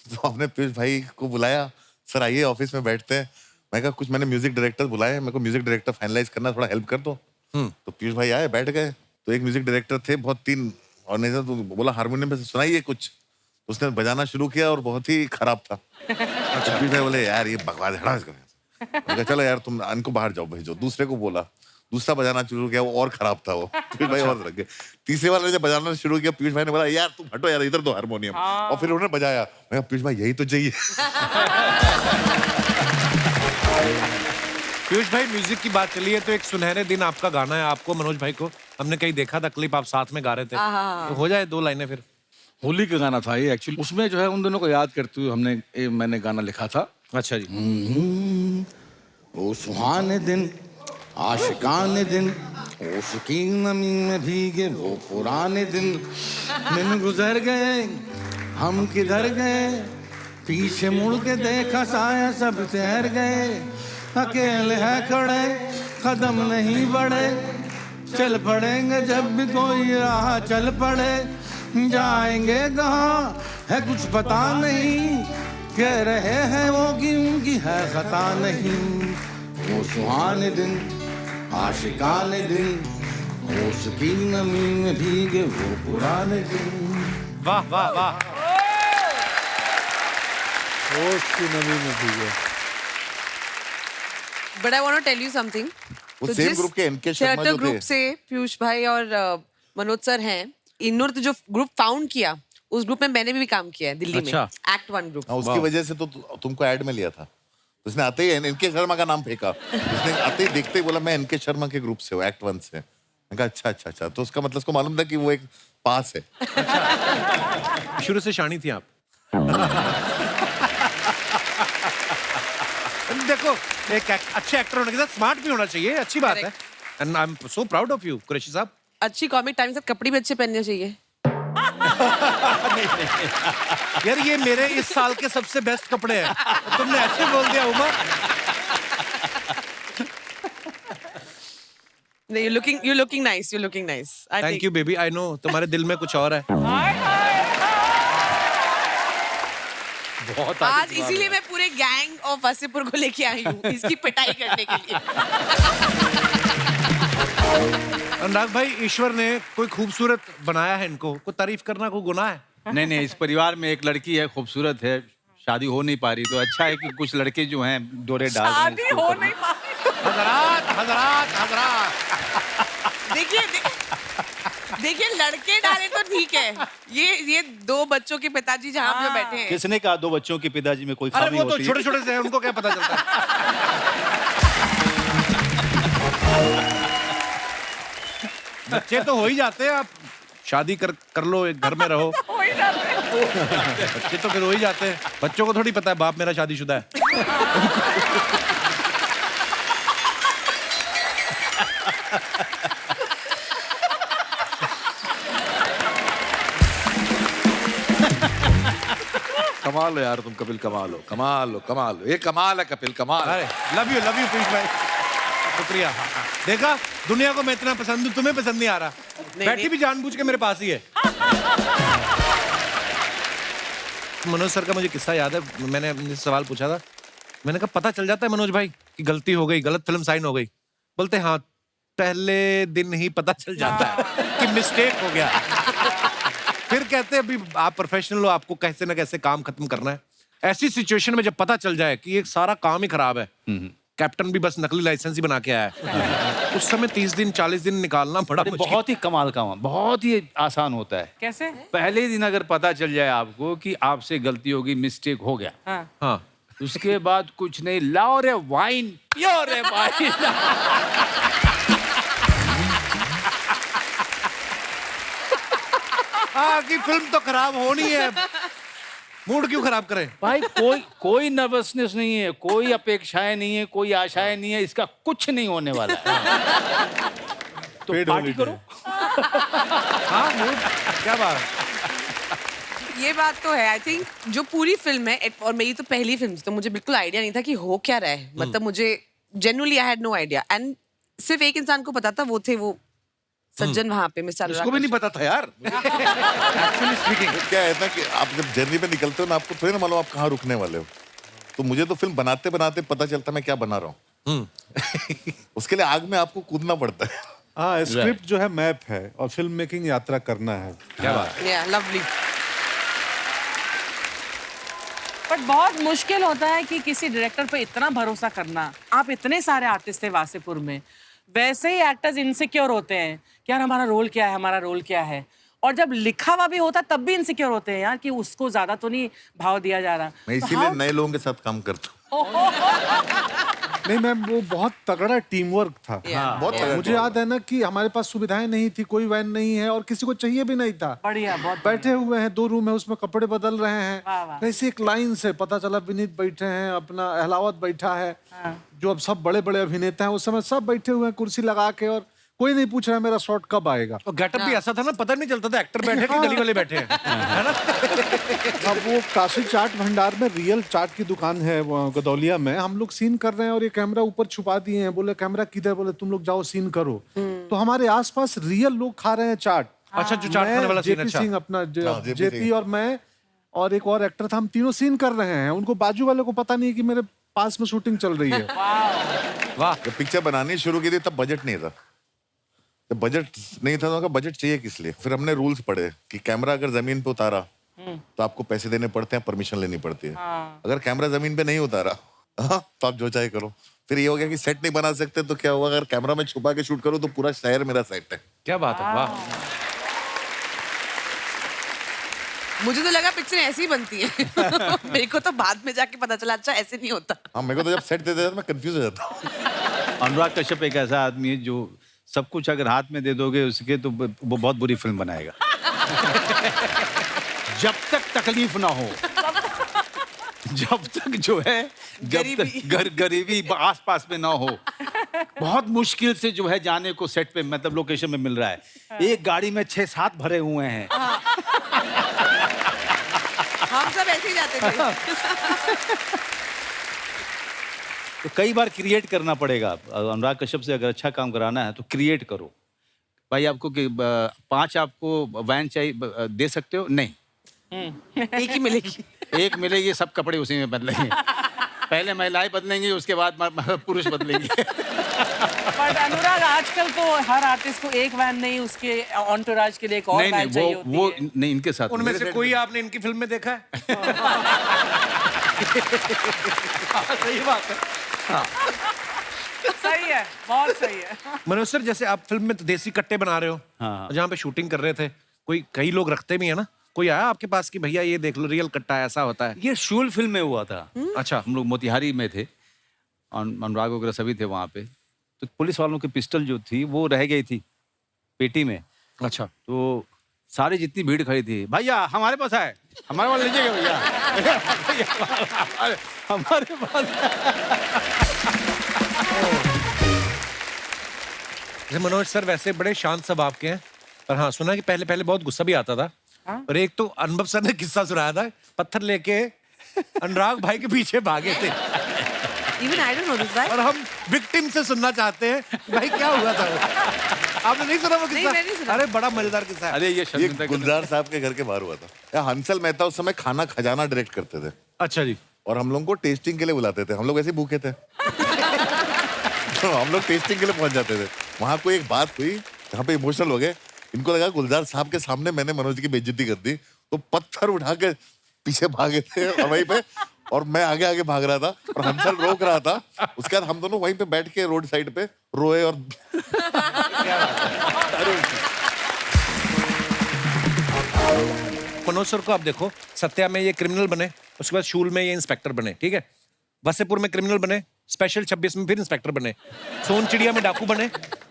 B: तो हमने पीयूष भाई को बुलाया, सर आइए ऑफिस में बैठते हैं। मैं कहा कुछ मैंने म्यूजिक डायरेक्टर बुलाए, मेरे को म्यूजिक डायरेक्टर फाइनलाइज करना, थोड़ा हेल्प कर दो। तो पीयूष भाई आए, बैठ गए। तो एक म्यूजिक डायरेक्टर थे, बहुत तीन, और नहीं तो बोला हारमोनियम पे से सुनाइए कुछ। उसने बजाना शुरू किया और बहुत ही खराब था। तो पीयूष भाई बोले यार ये बकवास हटा कर। मैं कहा चलो यार तुम इनको बाहर जाओ, भेजो। दूसरे को बोला, दूसरा बजाना शुरू किया, वो और खराब था वो। पीयूष भाई और रख गए। तीसरे वाले ने जब बजाना शुरू किया, पीयूष भाई ने बोला यार तुम हटो यार, इधर दो हारमोनियम। और फिर उन्होंने बजाया। मैं कहा पीयूष भाई यही तो चाहिए।
A: पीयूष भाई, म्यूजिक की बात चली है तो एक सुनहरे दिन आपका गाना है, आपको मनोज भाई को हमने कहीं देखा था क्लिप, आप साथ में गा रहे थे, तो हो जाए 2 लाइनें फिर।
G: होली का गाना था ये एक्चुअली। उसमें जो है उन दोनों को याद करते हुए मैंने गाना लिखा था।
A: अच्छा जी।
G: ओ सुहाने दिन, आशिकाने दिन, उसकी नमी में भीगे वो पुराने दिन गुजर गए, हम किधर गए, पीछे मुड़ के देखा साया सब ठहर गए, अकेले हैं खड़े कदम नहीं बढ़े, चल पड़ेंगे जब भी कोई राह चल पड़े, जाएंगे कहाँ है कुछ पता नहीं, कह रहे हैं वो कि उनकी है खता नहीं। वो सुहाने दिन, आशिकाने दिन, उसकी नमी में भीगे वो पुराने दिन।
A: वाह वाह वाह।
E: उसकी नमी में भी है।
F: But I want to tell you something.
B: वो
F: तो
B: सेम
F: जिस
B: ग्रुप के एनके शर्मा
F: थिएटर
B: जो
F: ग्रुप
B: थे,
F: से पीयूष भाई और मनोज सर हैं, इन्होंने तो जो ग्रुप फाउंड किया, उस ग्रुप में मैंने भी काम किया है दिल्ली में, एक्ट 1 ग्रुप।
B: हाँ, उसकी वजह से तो तुमको ऐड में लिया था। उसने आते ही एनके शर्मा का नाम फेंका। उसने आते ही देखते ही बोला मैं एनके शर्मा के ग्रुप से हूँ, एक्ट 1 से। मैं कहा अच्छा अच्छा अच्छा, तो उसका मतलब उसको मालूम था कि वो एक पास है।
A: शुरू से शानी थी आप। देखो, एक अच्छे एक्टर होने के साथ स्मार्ट भी होना चाहिए, अच्छी बात है। And I am so proud of you Qureshi साहब।
F: अच्छी कॉमिक टाइम के साथ कपड़े भी अच्छे पहनने चाहिए।
A: यार ये मेरे इस साल के सबसे बेस्ट कपड़े हैं, तुमने ऐसे बोल दिया उमा।
F: नहीं, you're looking nice, you're looking nice.
A: Thank you baby, I know तुम्हारे दिल में कुछ और है।
C: बहुत
F: आज इसीलिए मैं पूरे गैंग ऑफ वसेपुर को लेके आई हूँ, इसकी पिटाई करने के लिए।
A: अनुराग भाई, ईश्वर ने कोई खूबसूरत बनाया है इनको, कोई तारीफ करना कोई गुनाह है?
C: नहीं, इस परिवार में एक लड़की है, खूबसूरत है, शादी हो नहीं पा रही, तो अच्छा है कि कुछ लड़के जो हैं डोरे डाल रहे हैं
F: शादी
C: इसके
F: हो
C: ऊपर।
F: नहीं पा रही।
A: हजरात।
F: देखिए लड़के डाले तो ठीक है, ये 2 बच्चों के पिताजी जहाँ पे बैठे हैं।
C: किसने कहा 2 बच्चों के पिताजी में कोई
A: अरे
C: खामी
A: वो तो
C: होती है?
A: छोटे छोटे से हैं, उनको क्या पता चलता है। बच्चे तो हो ही जाते हैं, आप शादी कर लो, एक घर में रहो, बच्चे तो फिर हो ही जाते हैं। बच्चों को थोड़ी पता है बाप मेरा शादीशुदा है।
G: कमाल हो यार तुम कपिल, कमाल हो, कमाल हो, कमाल हो। ये कमाल है कपिल, कमाल।
A: अरे लव यू पीयूष भाई। शुक्रिया। देखा, दुनिया को मैं इतना पसंद हूँ, तुम्हें पसंद नहीं आ रहा। बैठी भी जानबूझ के मेरे पास ही है। मनोज सर का मुझे किस्सा याद है, मैंने उनसे सवाल पूछा था, मैंने कहा पता चल जाता है मनोज भाई कि गलती हो गई, गलत फिल्म साइन हो गई? बोलते हाँ, पहले दिन ही पता चल जाता है कि मिस्टेक हो गया। फिर कहते हैं अभी आप प्रोफेशनल हो, आपको कैसे ना कैसे काम खत्म करना है। ऐसी सिचुएशन में जब पता चल जाए कि ये सारा काम ही खराब है, कैप्टन भी बस नकली लाइसेंस ही बना के आया है, उस समय 30 दिन 40 दिन निकालना बड़ा मुश्किल।
C: बहुत ही कमाल का, बहुत ही आसान होता है।
D: कैसे?
C: पहले दिन अगर पता चल जाए आपको कि आपसे गलती होगी, मिस्टेक हो गया,
D: हाँ।
A: हाँ,
C: उसके बाद कुछ नहीं, लाओ रे वाइन, पियो रे वाइन।
A: हाँ कि फिल्म तो खराब होनी है, मूड क्यों खराब करें?
C: भाई कोई नर्वसनेस नहीं है, कोई अपेक्षाएं नहीं है, कोई आशाएं नहीं है, इसका कुछ नहीं होने वाला है। तो
E: Paid
C: पार्टी
E: holiday.
C: करो।
A: हाँ, मूड, क्या बात है?
F: ये बात तो है। आई थिंक जो पूरी फिल्म है, और मेरी तो पहली फिल्म थी, तो मुझे बिल्कुल आइडिया नहीं था कि हो क्या रहा है। मतलब मुझे genuinely I had no idea, and सिर्फ एक इंसान को पता था, वो थे वो सज्जन वहां पे, मिस्टर
G: इसको भी नहीं पता था यार।
B: एक्चुअली स्पीकिंग क्या है ना कि आप जब जर्नी पे निकलते हो ना, आपको थोड़ी ना मालूम आप कहाँ रुकने वाले हो। तो मुझे तो फिल्म बनाते बनाते पता चलता मैं क्या बना रहा हूँ। उसके लिए आग में आपको कूदना पड़ता है।
E: हाँ, स्क्रिप्ट जो है मैप है और फिल्म मेकिंग यात्रा करना है।
A: क्या बात है?
F: या लवली।
D: बट बहुत मुश्किल होता है कि किसी डायरेक्टर पे इतना भरोसा करना। आप इतने सारे आर्टिस्ट थे वासेपुर में, वैसे ही एक्टर्स इनसिक्योर होते हैं कि यार हमारा रोल क्या है, हमारा रोल क्या है। और जब लिखा हुआ भी होता तब भी इनसिक्योर होते हैं यार कि उसको ज्यादा तो नहीं भाव दिया जा रहा।
B: मैं इसीलिए नए लोगों के साथ काम करता हूँ।
E: नहीं मैम, वो बहुत तगड़ा टीम वर्क था।
B: बहुत तगड़ा
E: मुझे याद है ना कि हमारे पास सुविधाएं नहीं थी, कोई वैन नहीं है और किसी को चाहिए भी नहीं था।
D: बढ़िया, बहुत
E: बैठे हुए हैं, 2 रूम है, उसमें कपड़े बदल रहे
D: वाह, वाह।
E: हैं। ऐसे एक लाइन से पता चला विनीत बैठे हैं, अपना अहलावत बैठा है, जो अब सब बड़े बड़े अभिनेता हैं, उस समय सब बैठे हुए हैं कुर्सी लगा के, और कोई नहीं पूछ रहा है मेरा शॉट कब आएगा।
A: और गेटअप भी ऐसा था ना, पता नहीं चलता था एक्टर बैठे कि गली वाले बैठे हैं, है ना?
E: अब वो काशी चाट भंडार में रियल चाट की दुकान है वो गदौलिया में, हम लोग सीन कर रहे हैं और ये कैमरा ऊपर छुपा दिए हैं। बोले कैमरा किधर? बोले तुम लोग जाओ सीन करो। तो हमारे आसपास रियल लोग खा रहे हैं चाट।
A: अच्छा, जो चाट खाने वाला सीन,
E: जेपी
A: अच्छा।
E: सिंह अपना
B: JP
E: जेपी
B: सिंह।
E: और मैं और एक और एक्टर था, हम तीनों सीन कर रहे हैं। उनको बाजू वाले को पता नहीं है कि मेरे पास में शूटिंग चल रही है।
A: वाह,
B: जब पिक्चर बनानी शुरू की थी तब बजट नहीं था। जब बजट नहीं था तो उनका बजट चाहिए किस लिए? फिर हमने रूल्स पढ़े कि कैमरा अगर जमीन पे उतारा तो आपको पैसे देने पड़ते हैं, परमिशन लेनी पड़ती है। अगर कैमरा जमीन पे नहीं उतारा तो आप जो चाहे करो। फिर ये हो गया कि सेट नहीं बना सकते, तो क्या हुआ, अगर कैमरा में छुपा के शूट करो तो पूरा शहर मेरा सेट है।
A: क्या बात है, वाह।
F: मुझे तो लगा पिक्चर ऐसी ही बनती है। मेरे को तो बाद में जाके पता चला अच्छा ऐसे नहीं होता।
B: हाँ, मेरे को तो जब सेट देते थे मैं कंफ्यूज हो जाता हूँ।
C: अनुराग कश्यप एक ऐसा आदमी है जो सब कुछ अगर हाथ में दे दोगे उसके, तो वो बहुत बुरी फिल्म बनाएगा। जब तक तकलीफ ना हो, जब तक जो है, जब तक गरीबी आसपास में ना हो, बहुत मुश्किल से जो है जाने को सेट पे, मतलब लोकेशन में मिल रहा है। एक गाड़ी में 6-7 भरे हुए हैं।
F: हम सब ऐसे ही जाते थे।
C: तो कई बार क्रिएट करना पड़ेगा। अनुराग कश्यप से अगर अच्छा काम कराना है तो क्रिएट करो। भाई आपको 5 आपको वैन चाहिए, दे सकते हो? नहीं,
F: एक ही मिलेगी।
C: एक मिलेगी, सब कपड़े उसी में बदलेंगे। पहले महिलाएं बदलेंगी, उसके बाद पुरुष बदलेंगे।
D: बट अनुराग आजकल तो हर आर्टिस्ट को एक वैन नहीं, उसके ऑन्टोराज के लिए एक और
C: नहीं
D: वैन चाहिए
C: नहीं, वो
D: होती है।
C: नहीं, इनके साथ
A: उनमें से कोई आपने इनकी फिल्म में देखा है? सही बात है।
D: सही है, बहुत सही है।
A: मनोज सर, जैसे आप फिल्म में तो देसी कट्टे बना रहे हो,
C: हाँ।
A: जहाँ पे शूटिंग कर रहे थे, कई लोग रखते भी है ना, कोई आया आपके पास कि भैया ये देख लो रियल कट्टा ऐसा होता है?
C: ये शूल फिल्म में हुआ था।
A: अच्छा,
C: हम लोग मोतिहारी में थे, अनुराग वगैरह सभी थे वहाँ पे। तो पुलिस वालों की पिस्टल जो थी वो रह गई थी पेटी में।
A: अच्छा,
C: तो सारी जितनी भीड़ खड़ी थी, भैया हमारे पास है, हमारे पास लीजिएगा भैया, हमारे पास।
A: मनोज सर वैसे बड़े शांत स्वभाव के हैं, पर हाँ सुना कि पहले पहले बहुत गुस्सा भी आता था। और एक तो अनुभव सर ने किस्सा सुनाया था, पत्थर लेके अनुराग भाई के पीछे भागे थे।
F: Even I don't know this guy.
A: और हम विक्टिम से सुनना चाहते हैं भाई क्या हुआ था वो? आपने नहीं सुना वो
F: नहीं, मैंने नहीं
A: किस्सा?
F: सुना।
A: अरे बड़ा मजेदार किस्सा है।
C: अरे ये
B: ये
C: शर्मिंदा
B: गुलजार साहब के घर के बाहर हुआ था। या हंसल मेहता उस समय खाना खजाना डायरेक्ट करते थे
A: अच्छा जी।
B: और हम लोगों को टेस्टिंग के लिए बुलाते थे। हम लोग ऐसे ही भूखे थे तो हम लोग टेस्टिंग के लिए पहुंच जाते थे। वहां कोई एक बात हुई जहाँ पे इमोशनल हो गए। इनको लगा गुलजार साहब के सामने मैंने मनोज की बेइज्जती कर दी, तो पत्थर उठा के पीछे भागे थे और वहीं पे, और मैं आगे आगे भाग रहा था और हंसल रोक रहा था। उसके बाद हम दोनों वहीं पे बैठ के रोड साइड पे रोए और
A: मनोज सर को आप देखो, सत्या में ये क्रिमिनल बने, उसके बाद शूल में ये इंस्पेक्टर बने, ठीक है। वसेपुर में क्रिमिनल बने, स्पेशल 26 में फिर इंस्पेक्टर बने, सोन चिड़िया में डाकू बने,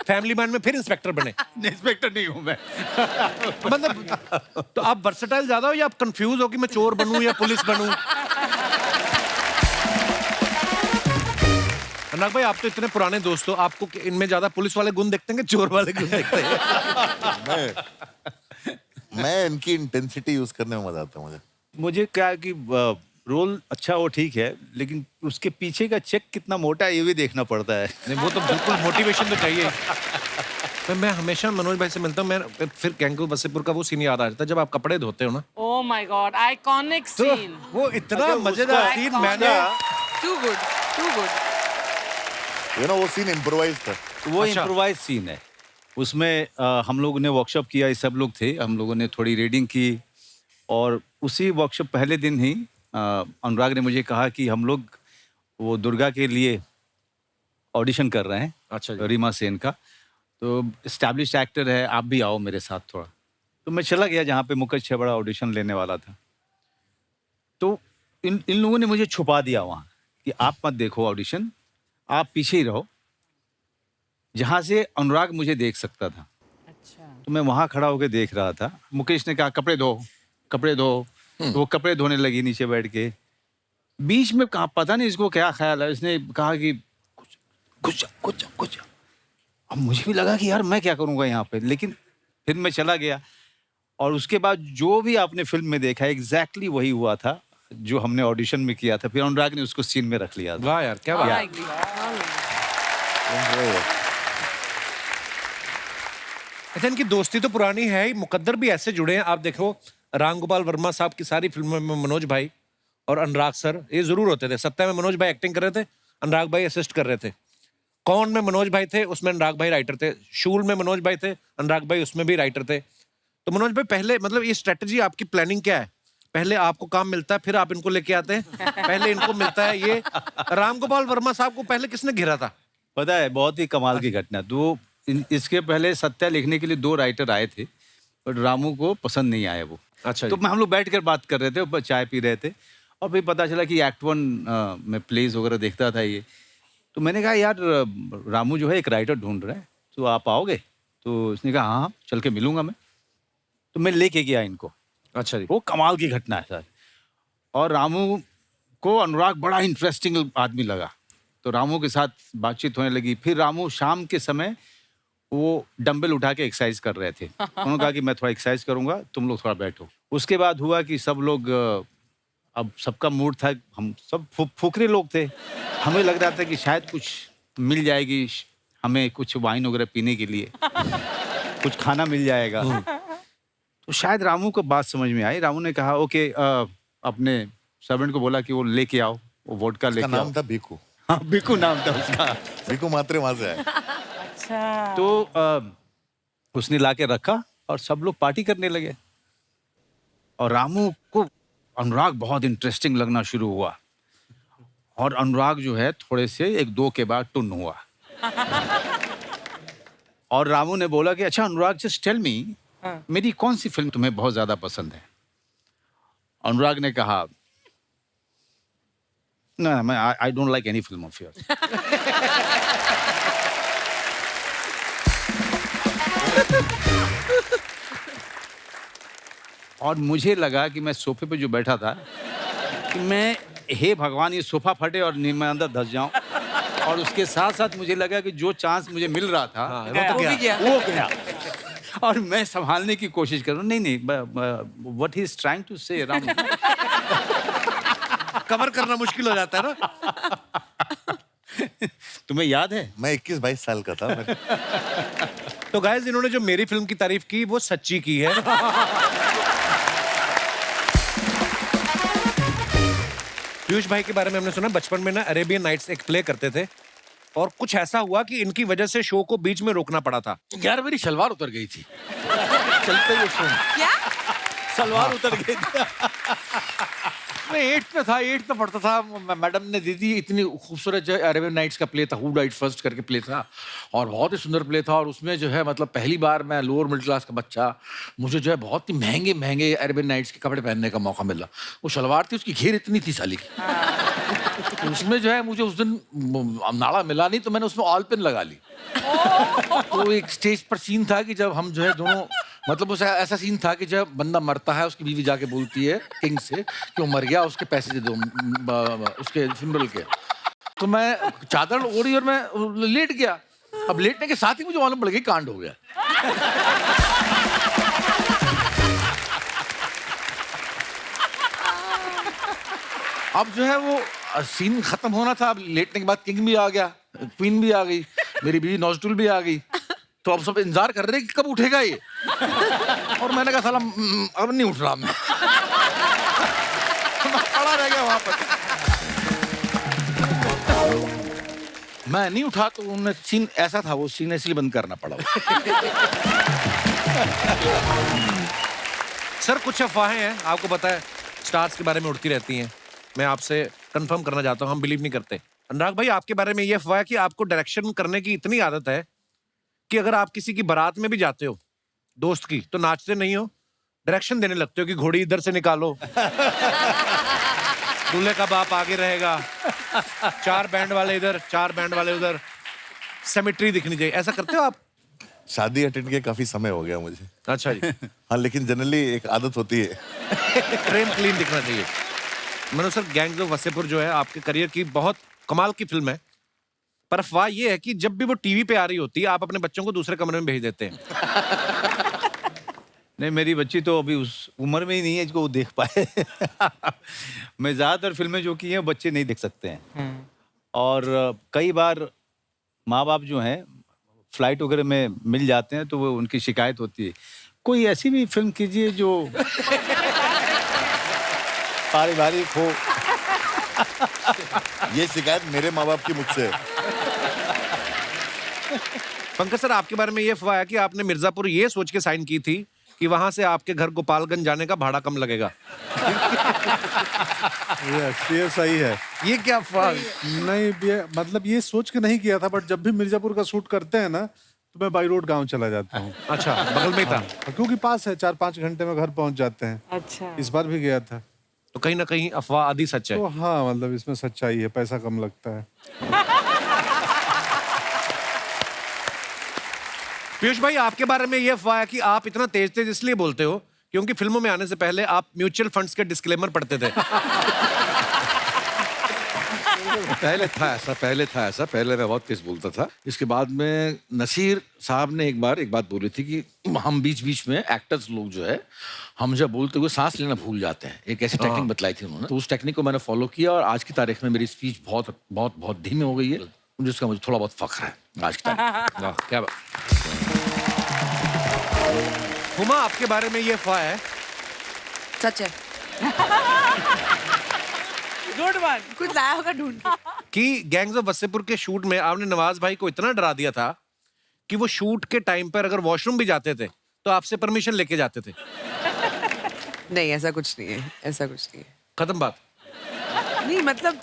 A: फैमिली मैन में फिर इंस्पेक्टर बने।
C: इंस्पेक्टर नहीं हूं मैं।
A: मतलब तो आप वर्सेटाइल ज्यादा हो या आप कंफ्यूज हो कि मैं चोर बनूं या पुलिस बनूं? अनुराग भाई, आप तो इतने पुराने दोस्त हो, आपको इनमें ज्यादा पुलिस वाले गुण देखते हैं कि चोर वाले गुण देखते हैं?
B: मैं इनकी इंटेंसिटी यूज करने में मजा आता है मुझे।
C: मुझे क्या है कि रोल अच्छा हो ठीक है, लेकिन उसके पीछे का चेक कितना मोटा है ये भी देखना पड़ता है।
A: नहीं, वो तो बिल्कुल मोटिवेशन तो चाहिए। मैं हमेशा मनोज भाई से मिलता हूँ, मैं फिर गैंगो वसेपुर का वो सीन याद आ जाता है जब आप कपड़े धोते हो ना,
D: Oh my God, iconic
A: तो
D: scene.
A: वो इतना मजेदार सीन मैंने
F: Too good, too good.
B: ये ना वो सीन इम्प्रोवाइज था।
C: वो
A: अच्छा।
C: इम्प्रोवाइज सीन है। उसमें हम लोगों ने वर्कशॉप किया, ये सब लोग थे, हम लोगों ने थोड़ी रीडिंग की और उसी वर्कशॉप पहले दिन ही अनुराग ने मुझे कहा कि हम लोग वो दुर्गा के लिए ऑडिशन कर रहे हैं।
A: अच्छा जी।
C: रीमा सेन का, तो एस्टैब्लिश्ड एक्टर है, आप भी आओ मेरे साथ थोड़ा। तो मैं चला गया जहाँ पे मुकेश छबड़ा ऑडिशन लेने वाला था। तो इन लोगों ने मुझे छुपा दिया वहाँ कि आप मत देखो ऑडिशन, आप पीछे ही रहो, जहाँ से अनुराग मुझे देख सकता था।
D: अच्छा।
C: तो मैं वहाँ खड़ा होकर देख रहा था। मुकेश ने कहा कपड़े धो, कपड़े धो। तो वो कपड़े धोने लगी नीचे बैठ के। बीच में कहा पता नहीं इसको क्या ख्याल है, इसने कहा कि कुछ। अब मुझे भी लगा कि यार मैं क्या करूँगा यहाँ पे, लेकिन फिर मैं चला गया। और उसके बाद जो भी आपने फिल्म में देखा एग्जैक्टली वही हुआ था जो हमने ऑडिशन में किया था। फिर अनुराग ने उसको सीन में रख लिया था।
A: वाह यार, क्या
F: I
A: बात।
F: agree.
A: अच्छा, इनकी दोस्ती तो पुरानी है ही, मुकद्दर भी ऐसे जुड़े हैं। आप देखो, राम गोपाल वर्मा साहब की सारी फिल्मों में मनोज भाई और अनुराग सर ये जरूर होते थे। सत्या में मनोज भाई एक्टिंग कर रहे थे, अनुराग भाई असिस्ट कर रहे थे। कौन में मनोज भाई थे, उसमें अनुराग भाई राइटर थे। शूल में मनोज भाई थे, अनुराग भाई उसमें भी राइटर थे। तो मनोज भाई, पहले मतलब ये स्ट्रेटजी आपकी प्लानिंग क्या है? पहले आपको काम मिलता है, फिर आप इनको लेके आते हैं, पहले इनको मिलता है। ये राम गोपाल वर्मा साहब को पहले किसने घेरा था?
C: पता है, बहुत ही कमाल की घटना। इसके पहले सत्या लिखने के लिए 2 राइटर आए थे, बट रामू को पसंद नहीं आया वो।
A: अच्छा
C: तो हम लोग बैठ कर बात कर रहे थे, ऊपर चाय पी रहे थे, और फिर पता चला कि एक्ट 1 में प्लेज वगैरह देखता था ये। तो मैंने कहा यार रामू जो है एक राइटर ढूंढ रहा है, तो आप आओगे? तो उसने कहा हाँ चल के मिलूंगा मैं। तो मैं लेके गया इनको।
A: अच्छा जी।
C: वो कमाल की घटना है सर। और रामू को अनुराग बड़ा इंटरेस्टिंग आदमी लगा, तो रामू के साथ बातचीत होने लगी। फिर रामू शाम के समय वो डंबल उठा के एक्सरसाइज कर रहे थे। उन्होंने कहा कि मैं थोड़ा एक्सरसाइज करूंगा, तुम लोग थोड़ा बैठो। उसके बाद हुआ कि सब लोग, अब सबका मूड था, हम सब फुकरे लोग थे, हमें लग रहा था कि शायद कुछ मिल जाएगी हमें, कुछ वाइन वगैरह पीने के लिए, कुछ खाना मिल जाएगा। तो शायद रामू को बात समझ में आई। रामू ने कहा ओके, अपने सर्वेंट को बोला कि वो लेके आओ, वो वोडका
B: उसका
C: लेके आओ।
B: नाम था भीखू।
C: हाँ, बिकू नाम था उसका।
B: भीखू मात्रे वहां से आए।
D: अच्छा।
C: तो उसने लाके रखा और सब लोग पार्टी करने लगे। और रामू को अनुराग बहुत इंटरेस्टिंग लगना शुरू हुआ, और अनुराग जो है थोड़े से 1-2 के बाद टुन हुआ। और रामू ने बोला कि अच्छा अनुराग, जस्ट टेल मी, मेरी कौन सी फिल्म तुम्हें बहुत ज्यादा पसंद है? अनुराग ने कहा no, I don't like any film of yours. और मुझे लगा कि मैं सोफे पे जो बैठा था कि मैं, हे भगवान, ये सोफा फटे और मैं अंदर धंस जाऊं। और उसके साथ साथ मुझे लगा कि जो चांस मुझे मिल रहा था वो गया। और मैं संभालने की कोशिश कर रहा हूँ, नहीं, what he is trying to say, Ram.
A: Cover करना मुश्किल हो जाता है ना।
C: तुम्हें याद है?
B: मैं 21-22 साल का था मैं।
A: तो गाइस इन्होंने जो मेरी फिल्म की तारीफ की वो सच्ची की है। पीयूष भाई के बारे में हमने सुना बचपन में ना अरेबियन नाइट्स एक प्ले करते थे और कुछ ऐसा हुआ कि इनकी वजह से शो को बीच में रोकना पड़ा था।
G: यार मेरी शलवार उतर गई थी चलते हुए शो में।
F: क्या?
C: सलवार उतर गई थी।
G: मैं 8th में था, 8th में पढ़ता था। मैडम ने दी थी, इतनी खूबसूरत जो अरेबियन नाइट्स का प्ले था, हु डाइड फर्स्ट करके प्ले था और बहुत ही सुंदर प्ले था। और उसमें जो है मतलब पहली बार मैं लोअर मिडिल क्लास का बच्चा, मुझे जो है बहुत ही महंगे महंगे अरेबियन नाइट्स के कपड़े पहनने का मौका मिला। वो शलवार थी, उसकी घेर इतनी थी साली की। तो उसमें जो है मुझे उस दिन नाड़ा मिला नहीं, तो मैंने उसमें ऑल पेन लगा ली। तो एक स्टेज पर सीन था कि जब हम जो है दोनों, मतलब उस ऐसा सीन था कि जब बंदा मरता है उसकी बीवी जाके बोलती है किंग से कि वो मर गया, उसके पैसे दे दो उसके फ्यूनरल के। तो मैं चादर ओढ़ी और मैं लेट गया। अब लेटने के साथ ही मुझे मालूम पड़ गया कांड हो गया। अब जो है वो सीन खत्म होना था। अब लेटने के बाद किंग भी आ गया, क्वीन भी आ गई, मेरी बीवी नौजटुल भी आ गई। तो अब सब इंतजार कर रहे हैं कि कब उठेगा ये। और मैंने कहा साला अब नहीं उठ रहा मैं खड़ा रह गया वहां पर। मैं नहीं उठा तो उन्हें सीन ऐसा था, वो सीन इसलिए बंद करना पड़ा।
A: सर कुछ अफवाहें हैं, आपको पता है स्टार्स के बारे में उड़ती रहती हैं। मैं आपसे कंफर्म करना चाहता हूँ, हम बिलीव नहीं करते। अनुराग भाई आपके बारे में ये अफवाह है कि आपको डायरेक्शन करने की इतनी आदत है कि अगर आप किसी की बारात में भी जाते हो दोस्त की तो नाचते नहीं हो, डायरेक्शन देने लगते हो कि घोड़ी इधर से निकालो, दूल्हे का बाप आगे रहेगा, 4 बैंड वाले इधर 4 बैंड वाले उधर, सेमेट्री दिखनी चाहिए। ऐसा करते हो आप?
B: शादी अटेंड किए काफी समय हो गया मुझे।
A: अच्छा जी।
B: हाँ, लेकिन जनरली एक आदत होती है।
A: फ्रेम क्लीन दिखना चाहिए। Manu sir, gangs of Wasseypur जो है आपके करियर की बहुत कमाल की फिल्म है, पर अफवाह ये है कि जब भी वो टीवी पे आ रही होती है आप अपने बच्चों को दूसरे कमरे में भेज देते हैं।
C: नहीं, मेरी बच्ची तो अभी उस उम्र में ही नहीं है जिसको वो देख पाए। मैं ज्यादातर फिल्में जो की हैं बच्चे नहीं देख सकते हैं। और कई बार माँ बाप जो हैं फ्लाइट वगैरह में मिल जाते हैं तो वो उनकी शिकायत होती है, कोई ऐसी भी फिल्म कीजिए जो पारिवारिक हो।
B: ये शिकायत मेरे माँ बाप की मुझसे है।
A: पंकज सर, आपके बारे में ये अफवाह है कि आपने मिर्जापुर ये सोच के साइन की थी कि वहां से आपके घर गोपालगंज जाने का भाड़ा कम लगेगा।
E: ये सही है।
A: ये क्या अफवाह?
E: नहीं, ये मतलब ये सोच के नहीं किया था, बट जब भी मिर्जापुर का शूट करते हैं ना तो मैं बाई रोड गाँव चला जाता हूँ।
A: अच्छा, बगल में ही था।
E: क्योंकि पास है, 4-5 घंटे में घर पहुंच जाते हैं।
D: अच्छा।
E: इस बार भी गया था।
A: तो कहीं ना कहीं अफवाह आधी सच है।
E: तो हाँ, मतलब इसमें सच्चाई है, पैसा कम लगता है।
A: पीयूष भाई, आपके बारे में ये अफवाह है कि आप इतना तेज तेज इसलिए बोलते हो क्योंकि फिल्मों में आने से पहले आप म्यूचुअल फंड्स के डिस्क्लेमर पढ़ते थे।
G: पहले था ऐसा, पहले मैं बहुत तेज बोलता था। इसके बाद में नसीर साहब ने एक बात बोली थी कि हम बीच बीच में एक्टर्स लोग जो है, हम जब बोलते हुए सांस लेना भूल जाते हैं। एक ऐसी टेक्निक बतलाई थी उन्होंने, तो उस टेक्निक को मैंने फॉलो किया और आज की तारीख में मेरी स्पीच बहुत बहुत बहुत धीमी हो गई है, जिसका मुझे थोड़ा बहुत फख्र है आज की तारीख।
A: वाह, क्या बात। हुमा, आपके बारे में ये अफवाह है
F: सच है।
D: Good one.
F: कुछ लाया होगा ढूंढ के।
A: कि गैंग्स ऑफ वसेपुर के शूट में आपने नवाज भाई को इतना डरा दिया था कि वो शूट के टाइम पर अगर वॉशरूम भी जाते थे तो आपसे परमिशन लेके जाते थे।
F: नहीं, ऐसा कुछ नहीं है, ऐसा कुछ नहीं है।
A: खत्म बात।
F: नहीं मतलब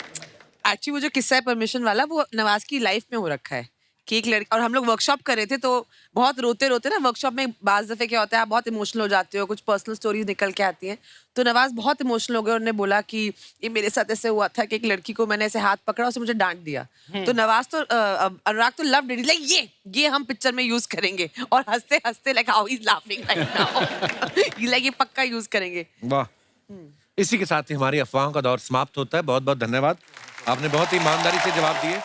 F: एक्चुअली वो जो किस्सा है परमिशन वाला, वो नवाज की लाइफ में हो रखा है कि एक लड़की, और हम लोग वर्कशॉप कर रहे थे तो बहुत रोते रोते ना वर्कशॉप में बाज दफे क्या होता है, आप बहुत इमोशनल हो जाते हो, कुछ पर्सनल स्टोरीज निकल के आती हैं। तो नवाज बहुत इमोशनल हो गया और उन्होंने बोला कि ये मेरे साथ ऐसे हुआ था कि एक लड़की को मैंने ऐसे हाथ पकड़ा, उसने मुझे डांट दिया। तो नवाज तो अनुराग तो लव डिड, लाइक ये हम पिक्चर में यूज करेंगे, और हंसते हंसते like how he is laughing right now, like ये पक्का यूज करेंगे।
A: वाह। इसी के साथ ही हमारी अफवाहों का दौर समाप्त होता है। बहुत बहुत धन्यवाद, आपने बहुत ही ईमानदारी से जवाब दिए।